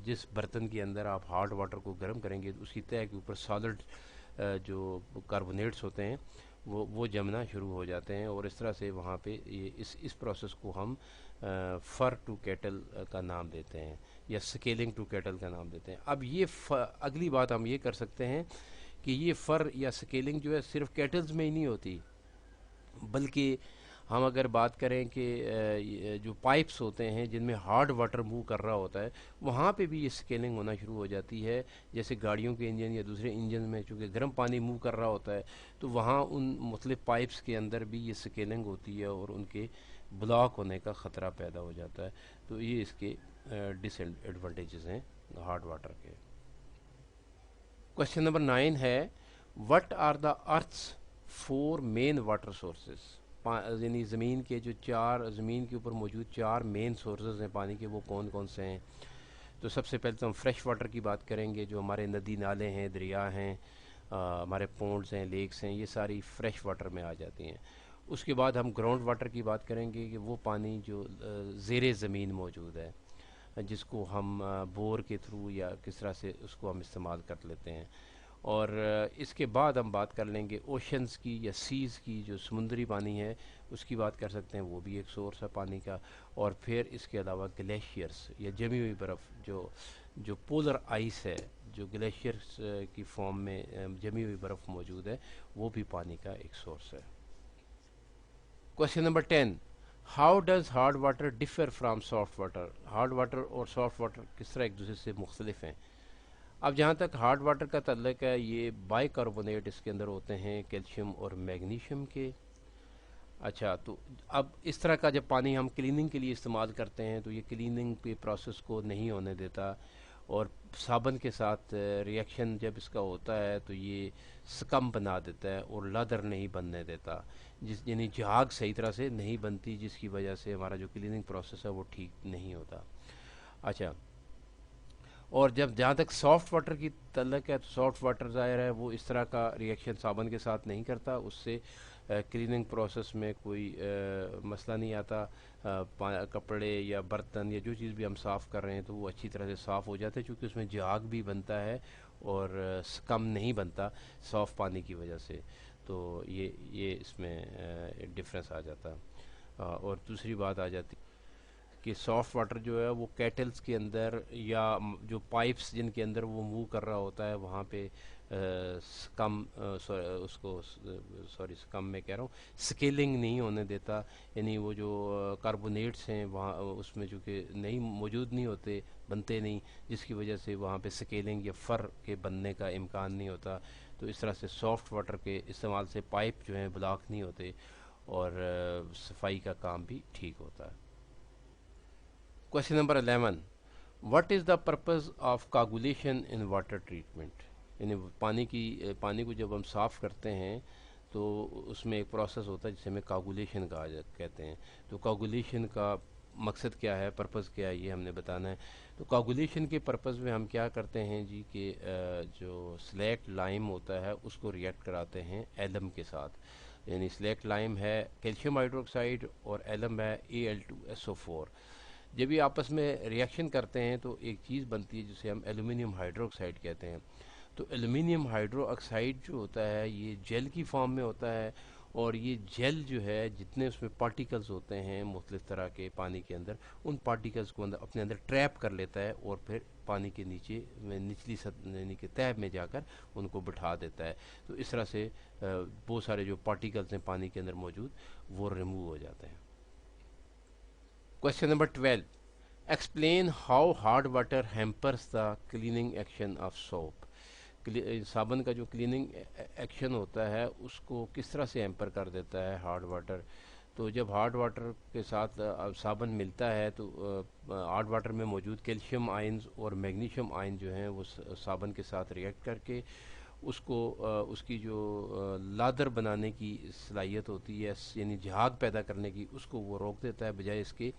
जिस बर्तन के अंदर आप हार्ड वाटर को गर्म करेंगे तो उसकी तय के ऊपर सॉलिड जो कार्बोनेट्स होते हैं वो जमना शुरू हो जाते हैं, और इस तरह से वहाँ पे ये इस प्रोसेस को हम फ़र टू केटल का नाम देते हैं या स्केलिंग टू केटल का नाम देते हैं। अब ये अगली बात हम ये कर सकते हैं कि ये फ़र या स्केलिंग जो है सिर्फ केटल्स में ही नहीं होती, बल्कि हम अगर बात करें कि जो पाइप्स होते हैं जिनमें हार्ड वाटर मूव कर रहा होता है वहाँ पे भी ये स्केलिंग होना शुरू हो जाती है। जैसे गाड़ियों के इंजन या दूसरे इंजन में चूँकि गर्म पानी मूव कर रहा होता है तो वहाँ उन मुख्तलिफ पाइप्स के अंदर भी ये स्केलिंग होती है और उनके ब्लॉक होने का ख़तरा पैदा हो जाता है। तो ये इसके डिसएडवांटेजेस हैं हार्ड वाटर के। क्वेश्चन नंबर 9 है, what are the earth's 4 main water sources. यानी ज़मीन के जो ज़मीन के ऊपर मौजूद 4 मेन सोर्सेज हैं पानी के, वो कौन कौन से हैं। तो सबसे पहले तो हम फ्रेश वाटर की बात करेंगे, जो हमारे नदी नाले हैं, दरिया हैं, हमारे पोंड्स हैं, लेक्स हैं, ये सारी फ्रेश वाटर में आ जाती हैं। उसके बाद हम ग्राउंड वाटर की बात करेंगे कि वो पानी जो ज़ेरे ज़मीन मौजूद है, जिसको हम बोर के थ्रू या किस तरह से उसको हम इस्तेमाल कर लेते हैं। और इसके बाद हम बात कर लेंगे ओशंस की या सीज़ की, जो समुद्री पानी है उसकी बात कर सकते हैं, वो भी एक सोर्स है पानी का। और फिर इसके अलावा ग्लेशियर्स या जमी हुई बर्फ़, जो पोलर आइस है, जो ग्लेशियर्स की फॉर्म में जमी हुई बर्फ़ मौजूद है, वो भी पानी का एक सोर्स है। Question number 10, how does hard water differ from soft water? Hard water और सॉफ्ट वाटर किस तरह एक दूसरे से मुख्तलिफ हैं? अब जहाँ तक हार्ड वाटर का तल्लक है, ये बाइकार्बोनेट इसके अंदर होते हैं, कैल्शियम और मैग्नीशियम के। अच्छा, तो अब इस तरह का जब पानी हम क्लीनिंग के लिए इस्तेमाल करते हैं तो ये क्लीनिंग के प्रोसेस को नहीं होने देता, और साबुन के साथ रिएक्शन जब इसका होता है तो ये स्कम बना देता है और लादर नहीं बनने देता, जिस यानी झाग सही तरह से नहीं बनती, जिसकी वजह से हमारा जो क्लीनिंग प्रोसेस है वो ठीक नहीं होता। अच्छा, और जब जहाँ तक सॉफ्ट वाटर की तल्लक है, तो सॉफ्ट वाटर ज़ाहिर है वो इस तरह का रिएक्शन साबुन के साथ नहीं करता, उससे क्लीनिंग प्रोसेस में कोई मसला नहीं आता। कपड़े या बर्तन या जो चीज़ भी हम साफ़ कर रहे हैं तो वो अच्छी तरह से साफ़ हो जाते हैं, क्योंकि उसमें झाग भी बनता है और कम नहीं बनता सॉफ्ट पानी की वजह से। तो ये इसमें डिफरेंस आ जाता है। और दूसरी बात आ जाती कि सॉफ्ट वाटर जो है वो केटल्स के अंदर या जो पाइप्स जिनके अंदर वो मूव कर रहा होता है, वहाँ पे कम उसको सॉरी कम मैं कह रहा हूँ, स्केलिंग नहीं होने देता, यानी वो जो कार्बोनेट्स हैं वहाँ उसमें चूँकि नहीं मौजूद नहीं होते, बनते नहीं, जिसकी वजह से वहाँ पे स्केलिंग या फर के बनने का इम्कान नहीं होता। तो इस तरह से सॉफ्ट वाटर के इस्तेमाल से पाइप जो हैं ब्लॉक नहीं होते, और सफाई का काम भी ठीक होता है। Question number 11, what is the purpose of coagulation in water treatment? यानी पानी को जब हम साफ़ करते हैं तो उसमें एक प्रोसेस होता है जिसे हमें कोगुलेशन कहते हैं। तो कोगुलेशन का मकसद क्या है, पर्पस क्या है, ये हमने बताना है। तो कोगुलेशन के पर्पस में हम क्या करते हैं जी कि जो स्लेक्ट लाइम होता है उसको रिएक्ट कराते हैं एलम के साथ। यानी स्लेक्ट लाइम है कैल्शियम हाइड्रोक्साइड और एलम है Al2SO4। जब ये आपस में रिएक्शन करते हैं तो एक चीज़ बनती है जिसे हम एल्यूमिनियम हाइड्रोक्साइड कहते हैं। तो एल्यूमिनियम हाइड्रोक्साइड जो होता है ये जेल की फॉर्म में होता है, और ये जेल जो है जितने उसमें पार्टिकल्स होते हैं मुख्तलिफ तरह के पानी के अंदर, उन पार्टिकल्स को अपने अंदर ट्रैप कर लेता है और फिर पानी के नीचे निचली सतह यानी कि तह में जाकर उनको बिठा देता है। तो इस तरह से बहुत सारे जो पार्टिकल्स हैं पानी के अंदर मौजूद, वो रिमूव हो जाते हैं। Question number 12, explain how hard water hampers the cleaning action of soap? साबुन का जो क्लीनिंग एक्शन होता है उसको किस तरह से हैम्पर कर देता है हार्ड वाटर? तो जब हार्ड वाटर के साथ साबुन मिलता है तो हार्ड वाटर में मौजूद कैल्शियम आयंस और मैग्नीशियम आयन जो हैं वो साबुन के साथ रिएक्ट करके उसको उसकी जो लादर बनाने की सलाहियत होती है, यानी झाग पैदा करने की, उसको वो रोक देता है बजाय इसके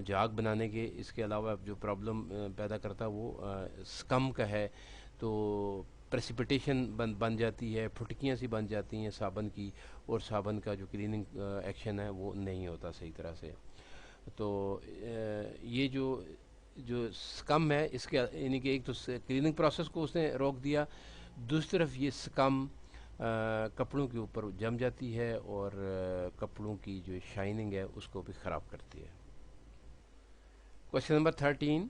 झाग बनाने के। इसके अलावा जो प्रॉब्लम पैदा करता है वो स्कम का है। तो प्रेसिपिटेशन बन जाती है, फुटकियाँ सी बन जाती हैं साबुन की, और साबुन का जो क्लीनिंग एक्शन है वो नहीं होता सही तरह से। तो ये जो जो स्कम है इसके यानी कि एक तो क्लीनिंग प्रोसेस को उसने रोक दिया, दूसरी तरफ ये स्कम कपड़ों के ऊपर जम जाती है और कपड़ों की जो शाइनिंग है उसको भी ख़राब करती है। Question number 13,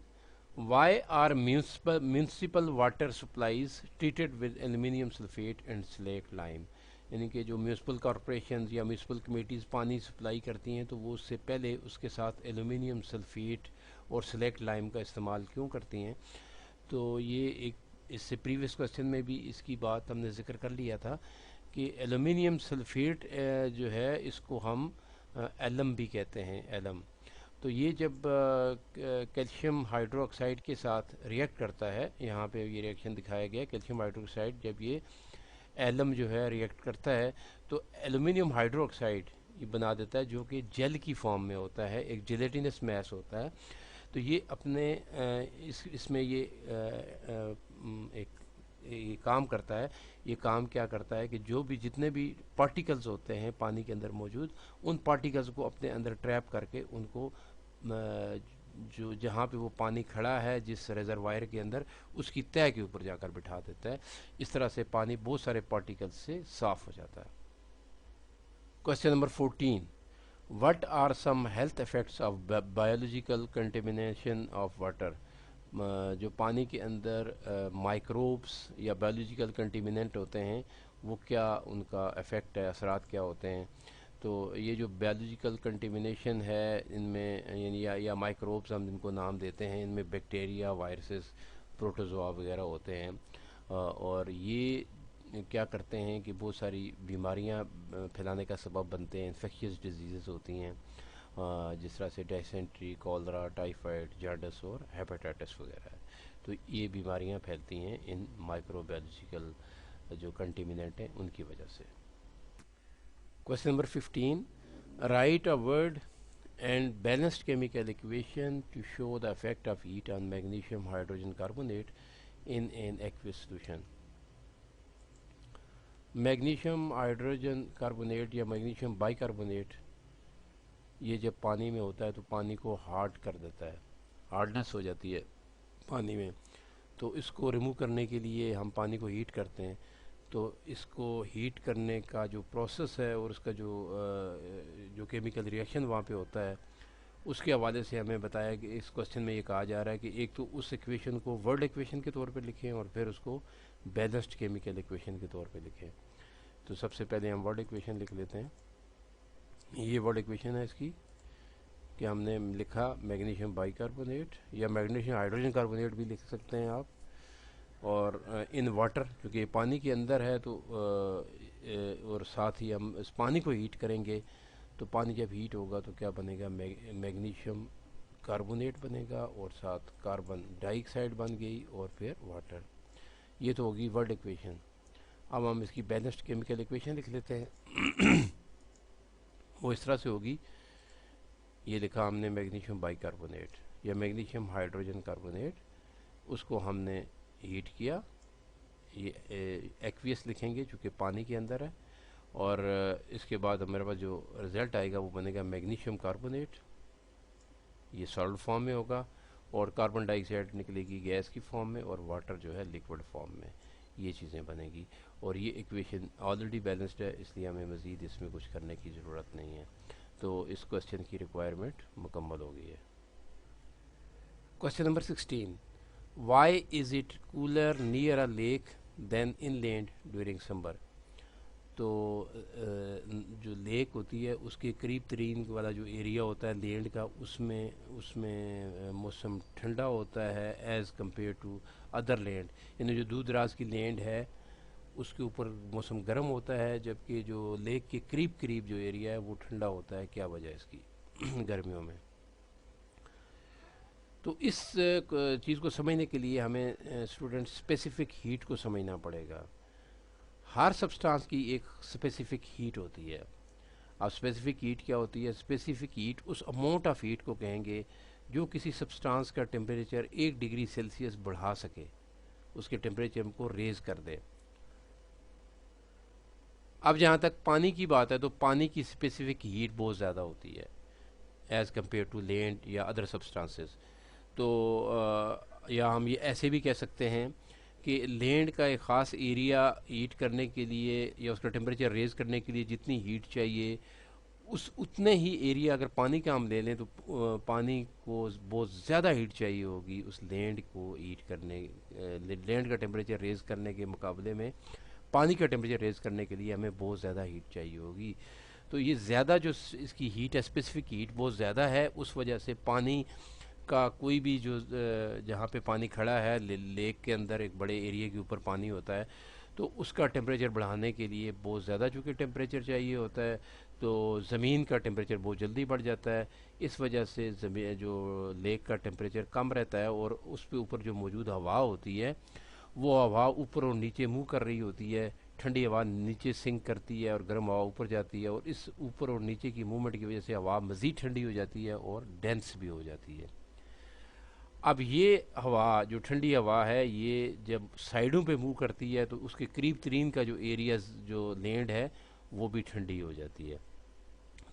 why are municipal water supplies treated with aluminium sulphate and slaked lime? यानी कि जो म्यूनसिपल कॉरपोरेशन या म्यूनसिपल कमेटीज़ पानी सप्लाई करती हैं तो वो उससे पहले उसके साथ एल्यूमिनियम सल्फेट और स्लेट लाइम का इस्तेमाल क्यों करती हैं? तो ये एक इससे प्रीवियस क्वेश्चन में भी इसकी बात हमने जिक्र कर लिया था कि एल्यूमिनियम सल्फेट जो है इसको हम एलम भी कहते हैं, एलम। तो ये जब कैल्शियम हाइड्रोक्साइड के साथ रिएक्ट करता है, यहाँ पे ये रिएक्शन दिखाया गया, कैल्शियम हाइड्रोक्साइड जब ये एलम जो है रिएक्ट करता है तो एल्यूमिनियम हाइड्रोक्साइड ये बना देता है, जो कि जेल की फॉर्म में होता है, एक जेलेटिनस मैस होता है। तो ये अपने इसमें ये एक ये काम करता है। ये काम क्या करता है कि जो भी जितने भी पार्टिकल्स होते हैं पानी के अंदर मौजूद, उन पार्टिकल्स को अपने अंदर ट्रैप करके उनको जो जहाँ पे वो पानी खड़ा है जिस रिजर्वायर के अंदर, उसकी तह के ऊपर जाकर बिठा देता है। इस तरह से पानी बहुत सारे पार्टिकल्स से साफ हो जाता है। Question number 14, what are some health effects of biological contamination of water. जो पानी के अंदर माइक्रोब्स या बायोलॉजिकल कंटेमिनेंट होते हैं, वो क्या उनका इफ़ेक्ट है, असरात क्या होते हैं। तो ये जो बायोलॉजिकल कंटेमिनेशन है इनमें यानी या माइक्रोब्स हम जिनको नाम देते हैं, इनमें बैक्टीरिया, वायरसेस, प्रोटोजोआ वगैरह होते हैं। और ये क्या करते हैं कि बहुत सारी बीमारियां फैलाने का सबब बनते हैं। इन्फेक्शियस डिजीज़ होती हैं जिस तरह से डायसेंट्री, कॉलरा, टाइफाइड, जार्डस और हेपेटाइटिस वगैरह। तो ये बीमारियां फैलती हैं इन माइक्रोबायोलॉजिकल जो कंटेमिनेंट हैं उनकी वजह से। Question number 15, right a word and balanced chemical equation to show the effect of heat on magnesium hydrogen carbonate in an aqueous solution। Magnesium hydrogen carbonate या मैग्नीशियम बाइकार्बोनेट ये जब पानी में होता है तो पानी को हार्ड कर देता है, हार्डनेस हो जाती है पानी में। तो इसको रिमूव करने के लिए हम पानी को हीट करते हैं। तो इसको हीट करने का जो प्रोसेस है और उसका जो केमिकल रिएक्शन वहाँ पे होता है, उसके हवाले से हमें बताया कि इस क्वेश्चन में ये कहा जा रहा है कि एक तो उस इक्वेशन को वर्ड इक्वेशन के तौर पे लिखें और फिर उसको बैलेंस्ड केमिकल इक्वेशन के तौर पे लिखें। तो सबसे पहले हम वर्ड इक्वेशन लिख लेते हैं। ये वर्ड इक्वेशन है इसकी कि हमने लिखा मैग्नीशियम बाइकार्बोनेट या मैग्नीशियम हाइड्रोजन कार्बोनेट भी लिख सकते हैं आप, और इन वाटर, क्योंकि ये पानी के अंदर है तो और साथ ही हम इस पानी को हीट करेंगे। तो पानी जब हीट होगा तो क्या बनेगा, मैग्नीशियम कार्बोनेट बनेगा और साथ कार्बन डाइऑक्साइड बन गई और फिर वाटर। ये तो होगी वर्ड इक्वेशन। अब हम इसकी बैलेंस्ड केमिकल इक्वेशन लिख लेते हैं। वो इस तरह से होगी, ये लिखा हमने मैग्नीशियम बाइकार्बोनेट या मैग्नीशियम हाइड्रोजन कार्बोनेट, उसको हमने हीट किया। ये एक्वियस लिखेंगे चूँकि पानी के अंदर है। और इसके बाद मेरे पास जो रिज़ल्ट आएगा वो बनेगा मैग्नीशियम कार्बोनेट, ये सॉलिड फॉर्म में होगा, और कार्बन डाइऑक्साइड निकलेगी गैस की फॉर्म में, और वाटर जो है लिक्विड फॉर्म में। ये चीज़ें बनेगी और ये इक्वेशन ऑलरेडी बैलेंस्ड है, इसलिए हमें मज़ीद इसमें कुछ करने की ज़रूरत नहीं है। तो इस क्वेश्चन की रिक्वायरमेंट मुकम्मल हो गई है। Question number 16, why is it cooler near a lake than inland during summer. तो जो लेक होती है उसके करीब तरीन वाला जो एरिया होता है लैंड का, उसमें मौसम ठंडा होता है as compared to other land. यानी जो दूर दराज की लैंड है उसके ऊपर मौसम गर्म होता है, जबकि जो लेक के करीब करीब जो एरिया है वो ठंडा होता है। क्या वजह है इसकी गर्मियों में। तो इस चीज़ को समझने के लिए हमें स्टूडेंट स्पेसिफिक हीट को समझना पड़ेगा। हर सब्सटेंस की एक स्पेसिफिक हीट होती है। अब स्पेसिफिक हीट क्या होती है, स्पेसिफिक हीट उस अमाउंट ऑफ हीट को कहेंगे जो किसी सब्सटेंस का टेम्परेचर 1 डिग्री सेल्सियस बढ़ा सके, उसके टेम्परेचर को रेज कर दे। अब जहाँ तक पानी की बात है तो पानी की स्पेसिफिक हीट बहुत ज़्यादा होती है एज़ कम्पेयर टू लैंड या अदर सब्सटेंसेस। तो या हम ये ऐसे भी कह सकते हैं कि लैंड का एक ख़ास एरिया हीट करने के लिए या उसका टेम्परेचर रेज करने के लिए जितनी हीट चाहिए, उस उतने ही एरिया अगर पानी का हम ले लें तो पानी को बहुत ज़्यादा हीट चाहिए होगी उस लैंड को हीट करने, लैंड का टेम्परेचर रेज करने के मुकाबले में पानी का टेम्परेचर रेज करने के लिए हमें बहुत ज़्यादा हीट चाहिए होगी। तो ये ज़्यादा जो इसकी हीट है, स्पेसिफिक हीट बहुत ज़्यादा है, उस वजह से पानी का कोई भी जो जहाँ पे पानी खड़ा है लेक के अंदर एक बड़े एरिया के ऊपर पानी होता है, तो उसका टेम्परेचर बढ़ाने के लिए बहुत ज़्यादा चूँकि टेम्परेचर चाहिए होता है, तो ज़मीन का टेम्परेचर बहुत जल्दी बढ़ जाता है। इस वजह से ज़मीन जो लेक का टेम्परेचर कम रहता है और उस पे ऊपर जो मौजूद हवा होती है वो हवा ऊपर और नीचे मूव कर रही होती है। ठंडी हवा नीचे सिंक करती है और गर्म हवा ऊपर जाती है, और इस ऊपर और नीचे की मूवमेंट की वजह से हवा मज़ीद ठंडी हो जाती है और डेंस भी हो जाती है। अब ये हवा जो ठंडी हवा है ये जब साइडों पे मूव करती है तो उसके करीब तरीन का जो एरियाज जो लैंड है वो भी ठंडी हो जाती है।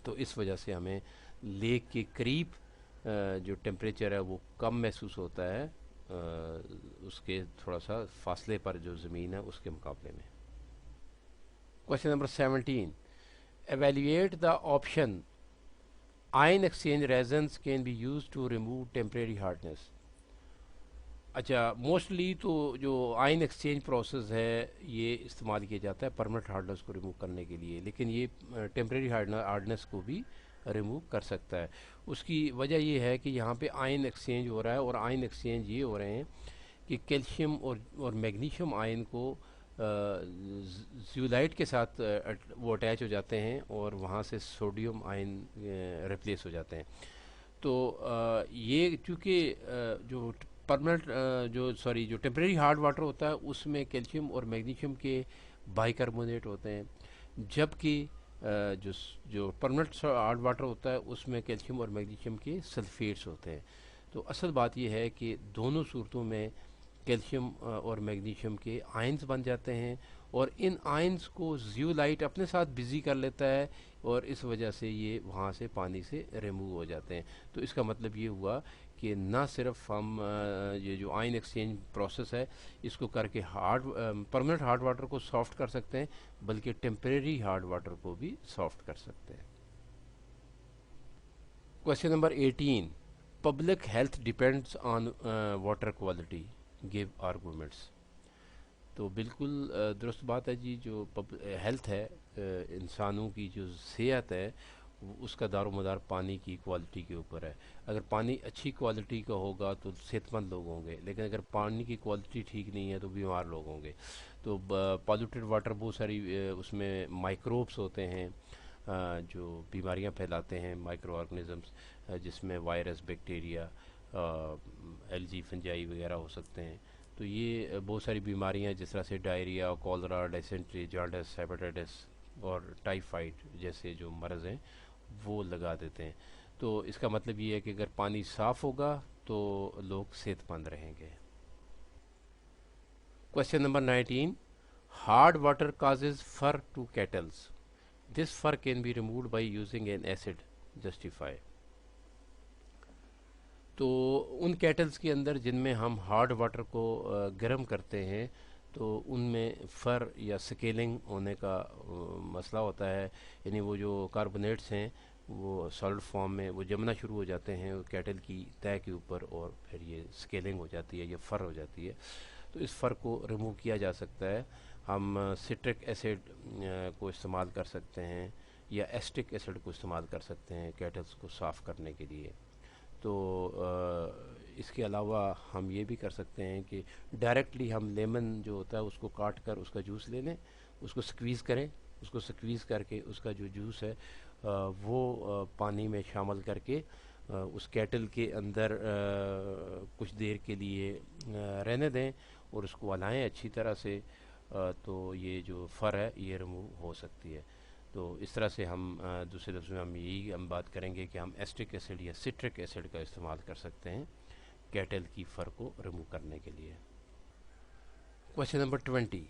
तो इस वजह से हमें लेक के करीब जो टेम्परेचर है वो कम महसूस होता है उसके थोड़ा सा फासले पर जो ज़मीन है उसके मुकाबले में। Question number 17, evaluate the option ion exchange resins can be used to remove temporary hardness। अच्छा, मोस्टली तो जो आयन एक्सचेंज प्रोसेस है ये इस्तेमाल किया जाता है परमानेंट हार्डनेस को रिमूव करने के लिए, लेकिन ये टेम्परेरी हार्डनेस को भी रिमूव कर सकता है। उसकी वजह ये है कि यहाँ पे आयन एक्सचेंज हो रहा है, और आयन एक्सचेंज ये हो रहे हैं कि कैल्शियम और मैग्नीशियम आयन को ज़्यूलाइट के साथ वो अटैच हो जाते हैं और वहाँ से सोडियम आयन रिप्लेस हो जाते हैं। तो ये चूँकि जो परमानेंट जो टेम्परेरी हार्ड वाटर होता है उसमें कैल्शियम और मैग्नीशियम के बाइकार्बोनेट होते हैं, जबकि जो जो परमानेंट हार्ड वाटर होता है उसमें कैल्शियम और मैग्नीशियम के सल्फेट्स होते हैं। तो असल बात यह है कि दोनों सूरतों में कैल्शियम और मैग्नीशियम के आयंस बन जाते हैं, और इन आयंस को ज़ियोलाइट अपने साथ बिज़ी कर लेता है, और इस वजह से ये वहाँ से पानी से रिमूव हो जाते हैं। तो इसका मतलब ये हुआ कि ना सिर्फ हम ये जो आयन एक्सचेंज प्रोसेस है इसको करके परमानेंट हार्ड वाटर को सॉफ्ट कर सकते हैं, बल्कि टेम्परेरी हार्ड वाटर को भी सॉफ्ट कर सकते हैं। Question number 18, public health depends on water quality, give arguments. तो बिल्कुल दुरुस्त बात है जी। जो हेल्थ है, इंसानों की जो सेहत है उसका दारोमदार पानी की क्वालिटी के ऊपर है। अगर पानी अच्छी क्वालिटी का होगा तो सेहतमंद लोग होंगे, लेकिन अगर पानी की क्वालिटी ठीक नहीं है तो बीमार लोग होंगे। तो पॉल्यूटेड वाटर बहुत सारी उसमें माइक्रोब्स होते हैं जो बीमारियां फैलाते हैं, माइक्रो ऑर्गेनिजम्स, जिसमें वायरस, बैक्टीरिया, एलजी, फंजाई वगैरह हो सकते हैं। तो ये बहुत सारी बीमारियां जिस तरह से diarrhoea, cholera, dysentery, jaundice, hepatitis और टाइफाइड जैसे जो मर्ज़ हैं वो लगा देते हैं। तो इसका मतलब ये है कि अगर पानी साफ़ होगा तो लोग सेहतमंद रहेंगे। Question number 19, hard water causes fur to kettles, this fur can be removed by using an acid, justify. तो उन कैटल्स के अंदर जिनमें हम हार्ड वाटर को गर्म करते हैं तो उनमें फ़र या स्केलिंग होने का मसला होता है, यानी वो जो कार्बोनेट्स हैं वो सॉलिड फॉर्म में वो जमना शुरू हो जाते हैं कैटल की तय के ऊपर, और फिर ये स्केलिंग हो जाती है, ये फ़र हो जाती है। तो इस फ़र को रिमूव किया जा सकता है। हम सिट्रिक एसिड को इस्तेमाल कर सकते हैं या एस्टिक एसिड को इस्तेमाल कर सकते हैं कैटल्स को साफ़ करने के लिए। तो इसके अलावा हम ये भी कर सकते हैं कि डायरेक्टली हम लेमन जो होता है उसको काट कर उसका जूस ले लें, उसको स्क्वीज़ करें, उसको स्क्वीज़ करके उसका जो जूस है वो पानी में शामिल करके उस केटल के अंदर कुछ देर के लिए रहने दें और उसको हलाएं अच्छी तरह से, तो ये जो फ़र है ये रिमूव हो सकती है। तो इस तरह से हम दूसरे लफ्ज़ में हम बात करेंगे कि हम एस्टिक एसिड या सिट्रिक एसिड का इस्तेमाल कर सकते हैं कैटल की फ़र को रिमूव करने के लिए। Question number 20,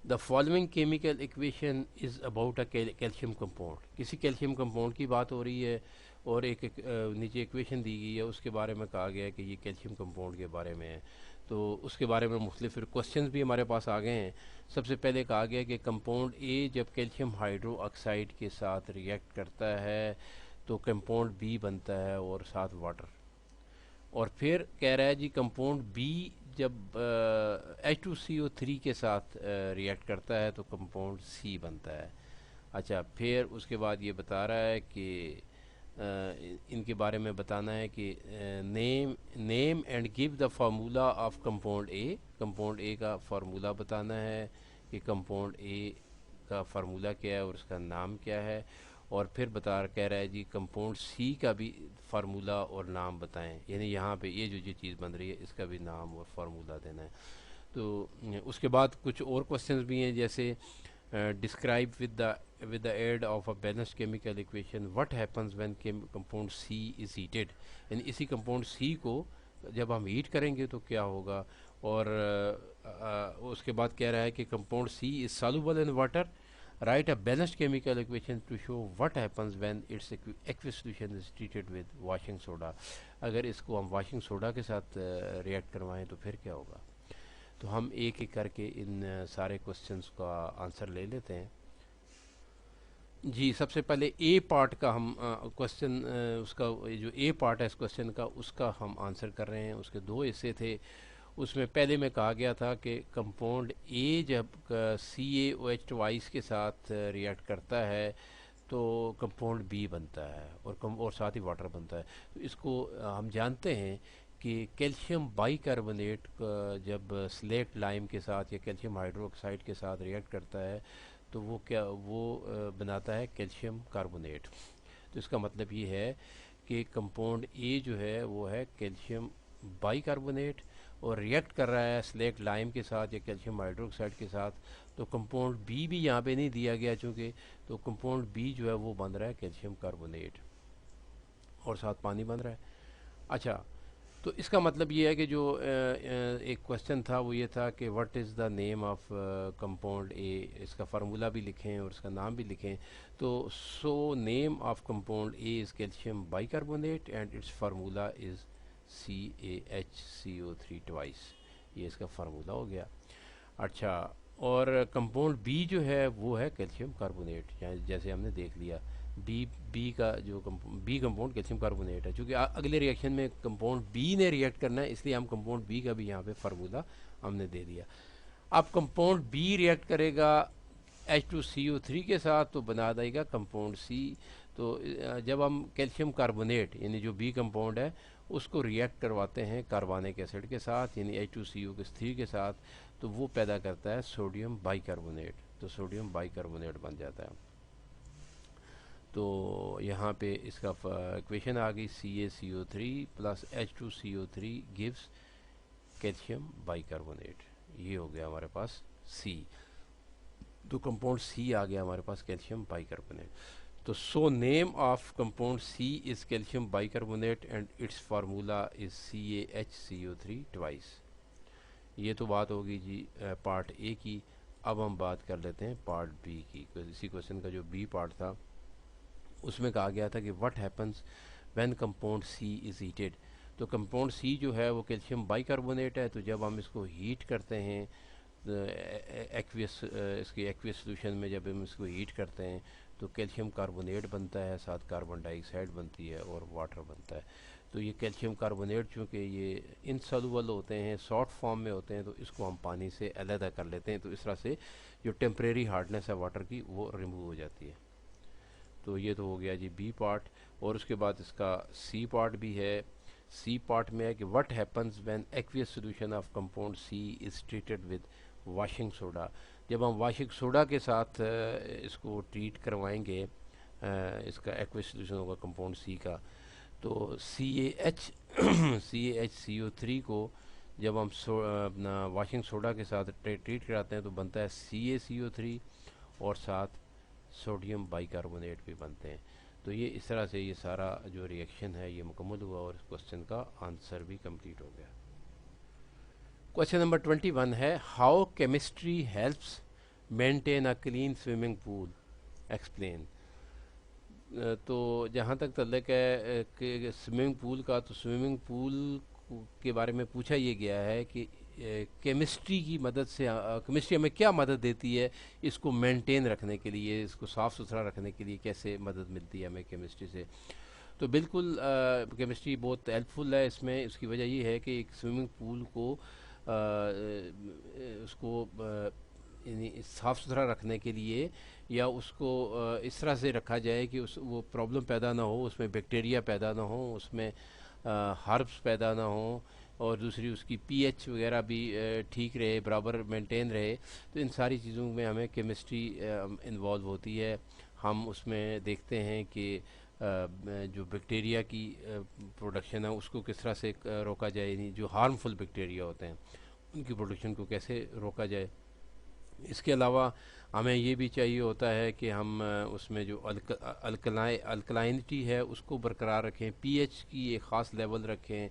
the following chemical equation is about a calcium compound. किसी कैल्शियम कंपाउंड की बात हो रही है और एक नीचे इक्वेशन दी गई है, उसके बारे में कहा गया है कि ये कैल्शियम कंपाउंड के बारे में है। तो उसके बारे में मुख्तलिफ क्वेश्चंस भी हमारे पास आ गए हैं। सबसे पहले कहा गया कि कंपाउंड ए जब कैल्शियम हाइड्रो ऑक्साइड के साथ रिएक्ट करता है तो कंपाउंड बी बनता है और साथ वाटर। और फिर कह रहा है जी कंपाउंड बी जब H2CO3 के साथ रिएक्ट करता है तो कंपाउंड सी बनता है। अच्छा, फिर उसके बाद ये बता रहा है कि इनके बारे में बताना है कि name and give the formula of compound A. Compound A का फार्मूला बताना है कि कंपाउंड ए का फार्मूला क्या है और उसका नाम क्या है। और फिर कह रहा है जी कंपाउंड सी का भी फार्मूला और नाम बताएं, यानी यहाँ पे ये जो चीज़ बन रही है इसका भी नाम और फार्मूला देना है। तो उसके बाद कुछ और क्वेश्चंस भी हैं, जैसे describe with the aid of a balanced chemical equation what happens when compound C is heated। यानी इसी कंपाउंड C को जब हम हीट करेंगे तो क्या होगा। और उसके बाद कह रहा है कि compound C is soluble in water, write a balanced chemical equation to show what happens when its aqueous solution is treated with washing soda. अगर इसको हम वाशिंग सोडा के साथ रिएक्ट करवाएं तो फिर क्या होगा। तो हम एक एक करके इन सारे क्वेश्चंस का आंसर ले लेते हैं। जी, सबसे पहले ए पार्ट का हम क्वेश्चन उसका जो ए पार्ट है इस क्वेश्चन का उसका हम आंसर कर रहे हैं। उसके दो हिस्से थे। उसमें पहले में कहा गया था कि कंपाउंड ए जब CaOH ट्वाइस के साथ रिएक्ट करता है तो कंपाउंड बी बनता है और साथ ही वाटर बनता है। तो इसको हम जानते हैं कि कैल्शियम बाइकार्बोनेट जब स्लेट लाइम के साथ या कैल्शियम हाइड्रोक्साइड के साथ रिएक्ट करता है तो वो बनाता है कैल्शियम कार्बोनेट। तो इसका मतलब ये है कि कंपाउंड ए जो है वो है कैल्शियम बाइकार्बोनेट और रिएक्ट कर रहा है स्लेट लाइम के साथ या कैल्शियम हाइड्रोक्साइड के साथ। तो कंपाउंड बी भी यहाँ पे नहीं दिया गया चूँकि, तो कंपाउंड बी जो है वो बन रहा है कैल्शियम कार्बोनेट और साथ पानी बन रहा है। अच्छा, तो इसका मतलब ये है कि जो एक क्वेश्चन था वो ये था कि what is the name of compound A, इसका फार्मूला भी लिखें और इसका नाम भी लिखें। तो name of compound A is calcium bicarbonate and its formula is CaHCO3 twice. ये इसका फार्मूला हो गया। अच्छा, और कंपाउंड बी जो है वो है कैल्शियम कार्बोनेट, जैसे हमने देख लिया बी का जो बी कंपाउंड कैल्शियम कार्बोनेट है। चूँकि अगले रिएक्शन में कंपाउंड बी ने रिएक्ट करना है इसलिए हम कंपाउंड बी का भी यहाँ पे फार्मूला हमने दे दिया। अब कंपाउंड बी रिएक्ट करेगा H2CO3 के साथ तो बना देगा कंपाउंड सी। तो जब हम कैल्शियम कार्बोनेट यानी जो बी कंपाउंड है उसको रिएक्ट करवाते हैं कार्बनिक एसिड के साथ यानी H2CO3 के साथ तो वो पैदा करता है सोडियम बाइकार्बोनेट। तो सोडियम बाइकार्बोनेट बन जाता है। तो यहाँ पे इसका इक्वेशन आ गई CaCO3 plus H2CO3 gives calcium bicarbonate. ये हो गया हमारे पास सी। तो कंपाउंड सी आ गया हमारे पास कैल्शियम बाइकार्बोनेट। तो name of compound C is calcium bicarbonate and its formula is CaHCO3 twice. ये तो बात होगी जी पार्ट ए की। अब हम बात कर लेते हैं पार्ट बी की। इसी क्वेश्चन का जो बी पार्ट था उसमें कहा गया था कि what happens when compound C is heated. तो कंपाउंड सी जो है वो कैल्शियम बाइकार्बोनेट है। तो जब हम इसको हीट करते हैं इसके एक्वियस सॉल्यूशन में जब हम इसको हीट करते हैं तो कैल्शियम कार्बोनेट बनता है, साथ कार्बन डाइऑक्साइड बनती है और वाटर बनता है। तो ये कैल्शियम कार्बोनेट चूँकि ये इनसॉल्युबल होते हैं, सॉफ्ट फॉर्म में होते हैं, तो इसको हम पानी से अलग कर लेते हैं। तो इस तरह से जो टेम्परेरी हार्डनेस है वाटर की वो रिमूव हो जाती है। तो ये तो हो गया जी बी पार्ट। और उसके बाद इसका सी पार्ट भी है। सी पार्ट में है कि what happens when aqueous solution of compound C is treated with washing soda. जब हम वाशिंग सोडा के साथ इसको ट्रीट करवाएंगे, इसका एक्वियस सॉल्यूशन होगा कंपाउंड सी का, तो CaHCO3 को जब हम अपना वाशिंग सोडा के साथ ट्रीट कराते हैं तो बनता है CaCO3 और साथ सोडियम बाइकार्बोनेट भी बनते हैं। तो ये इस तरह से ये सारा जो रिएक्शन है ये मुकम्मल हुआ और इस क्वेश्चन का आंसर भी कंप्लीट हो गया। क्वेश्चन नंबर 21 है how chemistry helps maintain a clean swimming pool, explain. तो जहाँ तक तल्लुक़ है कि स्विमिंग पूल का, तो स्विमिंग पूल के बारे में पूछा ये गया है कि केमिस्ट्री की मदद से केमिस्ट्री हमें क्या मदद देती है इसको मेंटेन रखने के लिए, इसको साफ़ सुथरा रखने के लिए कैसे मदद मिलती है हमें केमिस्ट्री से। तो बिल्कुल केमिस्ट्री बहुत हेल्पफुल है इसमें। उसकी वजह ये है कि एक स्विमिंग पूल को उसको साफ़ सुथरा रखने के लिए या उसको इस तरह से रखा जाए कि वो प्रॉब्लम पैदा ना हो, उसमें बैक्टीरिया पैदा ना हो, उसमें हर्ब्स पैदा ना हो, और दूसरी उसकी पीएच वगैरह भी ठीक रहे, बराबर मेंटेन रहे। तो इन सारी चीज़ों में हमें केमिस्ट्री इन्वॉल्व होती है। हम उसमें देखते हैं कि जो बैक्टीरिया की प्रोडक्शन है उसको किस तरह से रोका जाए, यानी जो हार्मफुल बैक्टीरिया होते हैं उनकी प्रोडक्शन को कैसे रोका जाए। इसके अलावा हमें ये भी चाहिए होता है कि हम उसमें जो अल्कलाइनिटी है उसको बरकरार रखें, पीएच की एक ख़ास लेवल रखें,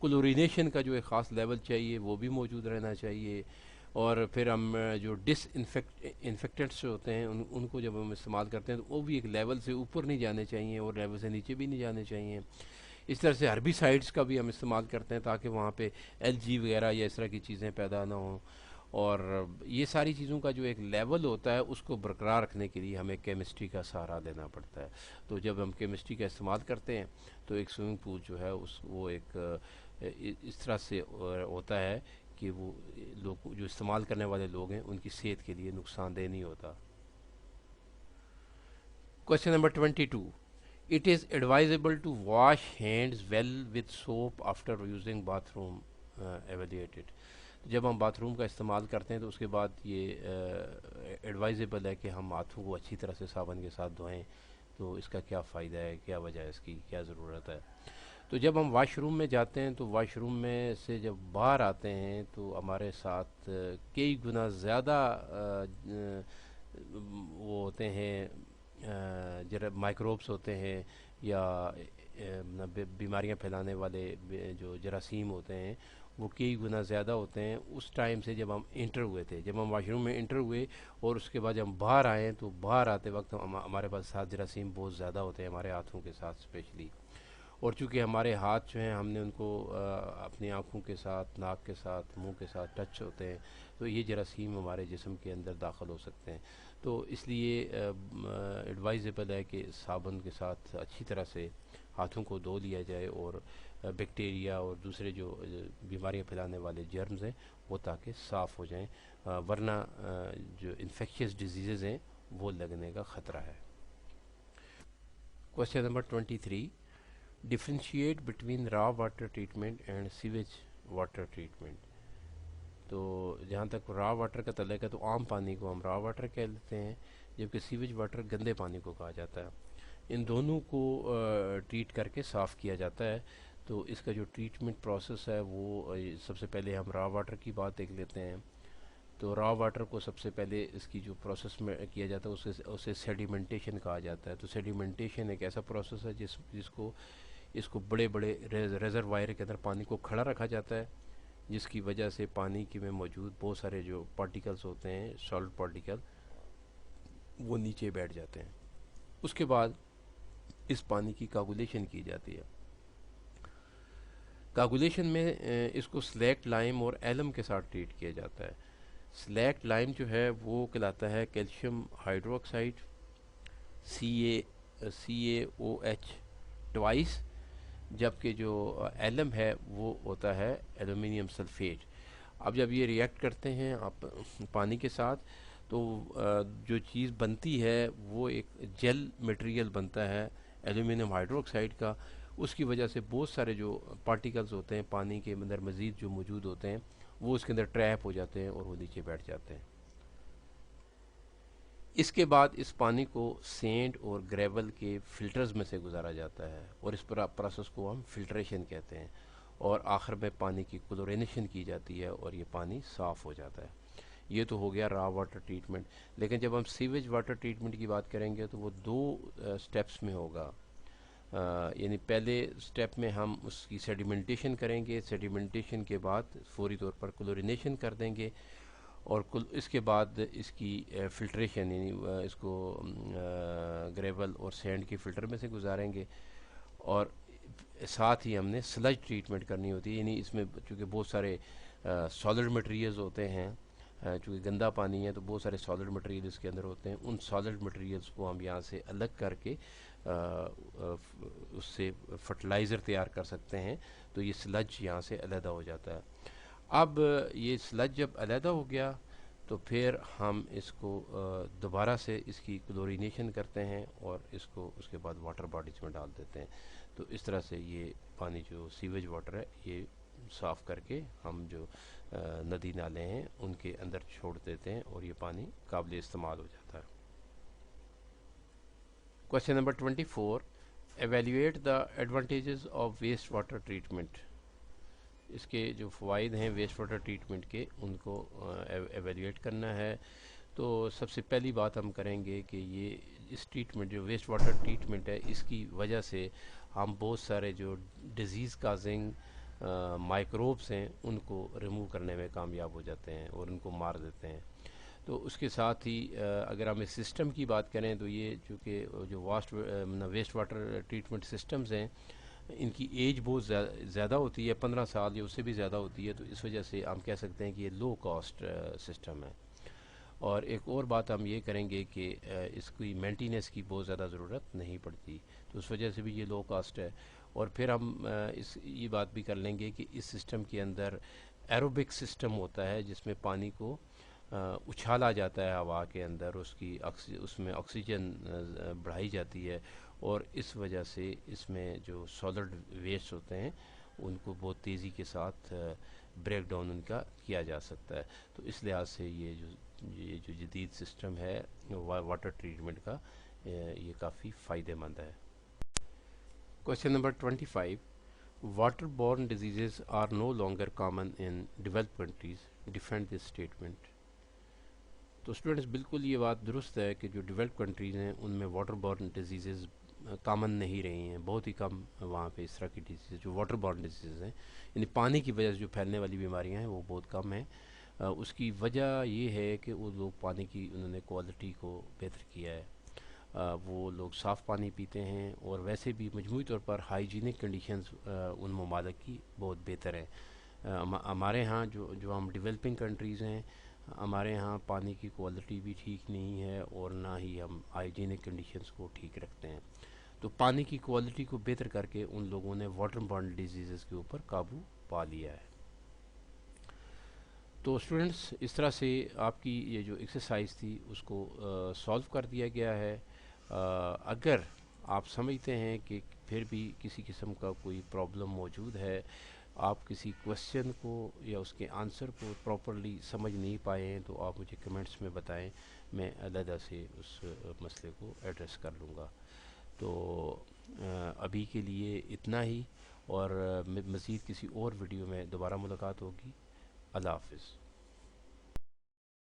क्लोरीनेशन का जो एक ख़ास लेवल चाहिए वो भी मौजूद रहना चाहिए। और फिर हम जो इन्फेक्टेंट्स होते हैं उनको जब हम इस्तेमाल करते हैं तो वो भी एक लेवल से ऊपर नहीं जाने चाहिए और लेवल से नीचे भी नहीं जाने चाहिए। इस तरह से हर्बिसाइड्स का भी हम इस्तेमाल करते हैं ताकि वहाँ पे एलजी वगैरह या इस तरह की चीज़ें पैदा ना हों। और ये सारी चीज़ों का जो एक लेवल होता है उसको बरकरार रखने के लिए हमें केमिस्ट्री का सहारा लेना पड़ता है। तो जब हम केमिस्ट्री का इस्तेमाल करते हैं तो एक स्विमिंग पूल जो है उस वो एक इस तरह से होता है कि वो लोग जो इस्तेमाल करने वाले लोग हैं उनकी सेहत के लिए नुकसानदेह नहीं होता। Question number 22, it is advisable to wash hands well with soap after using bathroom evaluated. जब हम बाथरूम का इस्तेमाल करते हैं तो उसके बाद ये एडवाइजेबल है कि हम हाथों को अच्छी तरह से साबुन के साथ धोएं। तो इसका क्या फ़ायदा है, क्या वजह है, इसकी क्या ज़रूरत है। तो जब हम वॉशरूम में जाते हैं तो वॉशरूम में से जब बाहर आते हैं तो हमारे साथ कई गुना ज़्यादा वो होते हैं जरा माइक्रोब्स होते हैं या बीमारियां फैलाने वाले जो जरासीम होते हैं वो कई गुना ज़्यादा होते हैं उस टाइम से जब हम इंटर हुए थे। जब हम वॉशरूम में इंटर हुए और उसके बाद जब हम बाहर आए तो बाहर आते वक्त हमारे पास साथ जरासीम बहुत ज़्यादा होते हैं हमारे हाथों के साथ स्पेशली। और चूँकि हमारे हाथ जो हैं हमने उनको अपनी आँखों के साथ, नाक के साथ, मुंह के साथ टच होते हैं तो ये जरासीम हमारे जिस्म के अंदर दाखिल हो सकते हैं। तो इसलिए एडवाइजेबल है कि साबुन के साथ अच्छी तरह से हाथों को धो लिया जाए और बैक्टीरिया और दूसरे जो बीमारियां फैलाने वाले जर्म्स हैं वो ताकि साफ़ हो जाएं, वरना जो इन्फेक्शियस डिजीज़ हैं वो लगने का ख़तरा है। Question number 23, differentiate between raw water treatment and sewage water treatment. तो जहाँ तक रॉ वाटर का तल्लुक है तो आम पानी को हम रॉ वाटर कह लेते हैं जबकि सीवेज वाटर गंदे पानी को कहा जाता है। इन दोनों को ट्रीट करके साफ़ किया जाता है। तो इसका जो ट्रीटमेंट प्रोसेस है वो सबसे पहले हम रॉ वाटर की बात देख लेते हैं। तो रॉ वाटर को सबसे पहले इसकी जो प्रोसेस में किया जाता है उसे सेडिमेंटेशन कहा जाता है। तो सेडिमेंटेशन एक ऐसा प्रोसेस है जिसको इसको बड़े बड़े रेजरवायर के अंदर पानी को खड़ा रखा जाता है जिसकी वजह से पानी के में मौजूद बहुत सारे जो पार्टिकल्स होते हैं सॉल्ट पार्टिकल वो नीचे बैठ जाते हैं। उसके बाद इस पानी की कागुलेशन की जाती है। कागुलेशन में इसको स्लैक्ट लाइम और एलम के साथ ट्रीट किया जाता है। स्लैक्ट लाइम जो है वो कहलाता है कैल्शियम हाइड्रोक्साइड CaOH ट्वाइस, जबकि जो एलम है वो होता है एल्यूमिनियम सल्फेट। अब जब ये रिएक्ट करते हैं आप पानी के साथ तो जो चीज़ बनती है वो एक जेल मटेरियल बनता है एल्यूमिनियम हाइड्रोक्साइड का। उसकी वजह से बहुत सारे जो पार्टिकल्स होते हैं पानी के अंदर मज़ीद जो मौजूद होते हैं वो उसके अंदर ट्रैप हो जाते हैं और वो नीचे बैठ जाते हैं। इसके बाद इस पानी को सेंड और ग्रेवल के फिल्टर्स में से गुजारा जाता है और इस प्रोसेस को हम फिल्ट्रेशन कहते हैं। और आखिर में पानी की क्लोरिनेशन की जाती है और ये पानी साफ़ हो जाता है। ये तो हो गया रॉ वाटर ट्रीटमेंट। लेकिन जब हम सीवेज वाटर ट्रीटमेंट की बात करेंगे तो वो दो स्टेप्स में होगा। यानी पहले स्टेप में हम उसकी सेडिमेंटेशन करेंगे, सेडिमेंटेशन के बाद फौरी तौर पर क्लोरिनेशन कर देंगे और इसके बाद इसकी फ़िल्ट्रेशन यानी इसको ग्रेवल और सैंड के फ़िल्टर में से गुजारेंगे। और साथ ही हमने स्लज ट्रीटमेंट करनी होती है, यानी इसमें चूँकि बहुत सारे सॉलिड मटेरियल्स होते हैं, चूँकि गंदा पानी है तो बहुत सारे सॉलिड मटेरियल इसके अंदर होते हैं। उन सॉलिड मटेरियल्स को हम यहाँ से अलग करके उससे फर्टिलाइज़र तैयार कर सकते हैं। तो ये स्लज यहाँ से अलहदा हो जाता है। अब ये स्लज जब अलहदा हो गया तो फिर हम इसको दोबारा से इसकी क्लोरीनेशन करते हैं और इसको उसके बाद वाटर बॉडीज़ में डाल देते हैं। तो इस तरह से ये पानी जो सीवेज वाटर है ये साफ़ करके हम जो नदी नाले हैं उनके अंदर छोड़ देते हैं और ये पानी काबिल इस्तेमाल हो जाता है। Question number 24, evaluate the advantages of waste water treatment. इसके जो फ़वाइद हैं वेस्ट वाटर ट्रीटमेंट के उनको एवेल्यूएट करना है। तो सबसे पहली बात हम करेंगे कि ये इस ट्रीटमेंट जो वेस्ट वाटर ट्रीटमेंट है इसकी वजह से हम बहुत सारे जो डिज़ीज़ काजिंग माइक्रोब्स हैं उनको रिमूव करने में कामयाब हो जाते हैं और उनको मार देते हैं। तो उसके साथ ही अगर हम इस सिस्टम की बात करें तो ये चूँकि जो वेस्ट वाटर ट्रीटमेंट सिस्टम्स हैं, इनकी एज बहुत ज़्यादा होती है, 15 साल या उससे भी ज़्यादा होती है, तो इस वजह से हम कह सकते हैं कि ये लो कॉस्ट सिस्टम है। और एक और बात हम ये करेंगे कि इसकी मेंटेनेंस की बहुत ज़्यादा ज़रूरत नहीं पड़ती, तो उस वजह से भी ये लो कॉस्ट है। और फिर हम इस ये बात भी कर लेंगे कि इस सिस्टम के अंदर एरोबिक सिस्टम होता है, जिसमें पानी को उछाला जाता है हवा के अंदर, उसमें ऑक्सीजन बढ़ाई जाती है, और इस वजह से इसमें जो सॉलिड वेस्ट होते हैं उनको बहुत तेज़ी के साथ ब्रेक डाउन उनका किया जा सकता है। तो इस लिहाज से ये जो जदीद सिस्टम है वाटर ट्रीटमेंट का, ये काफ़ी फ़ायदेमंद है। Question number 25, water borne diseases are no longer common in developed countries, defend this statement. तो स्टूडेंट्स, बिल्कुल ये बात दुरुस्त है कि जो डेवलप्ड कंट्रीज़ हैं उनमें वाटर बॉर्न डिजीज़ कॉमन नहीं रही हैं, बहुत ही कम वहाँ पे इस तरह की डिजीज़ जो वाटर बॉर्न डिजीज़ हैं, यानी पानी की वजह से जो फैलने वाली बीमारियाँ हैं वो बहुत कम हैं। उसकी वजह ये है कि वो लोग पानी की उन्होंने क्वालिटी को बेहतर किया है। वो लोग साफ़ पानी पीते हैं, और वैसे भी मजमूई तौर पर हाइजीनिक कंडीशंस उन ममालिक की बहुत बेहतर हैं। हमारे यहाँ जो हम डेवलपिंग कंट्रीज़ हैं, हमारे यहाँ पानी की क्वालिटी भी ठीक नहीं है, और ना ही हम हाइजीनिक कंडीशंस को ठीक रखते हैं। तो पानी की क्वालिटी को बेहतर करके उन लोगों ने वाटर बॉर्न डिजीज़ के ऊपर काबू पा लिया है। तो स्टूडेंट्स, इस तरह से आपकी ये जो एक्सरसाइज थी उसको सॉल्व कर दिया गया है। अगर आप समझते हैं कि फिर भी किसी किस्म का कोई प्रॉब्लम मौजूद है, आप किसी क्वेश्चन को या उसके आंसर को प्रॉपरली समझ नहीं पाए हैं, तो आप मुझे कमेंट्स में बताएं, मैं अलहदा से उस मसले को एड्रेस कर लूँगा। तो अभी के लिए इतना ही, और मज़ीद किसी और वीडियो में दोबारा मुलाकात होगी। अल्लाह हाफ़िज़।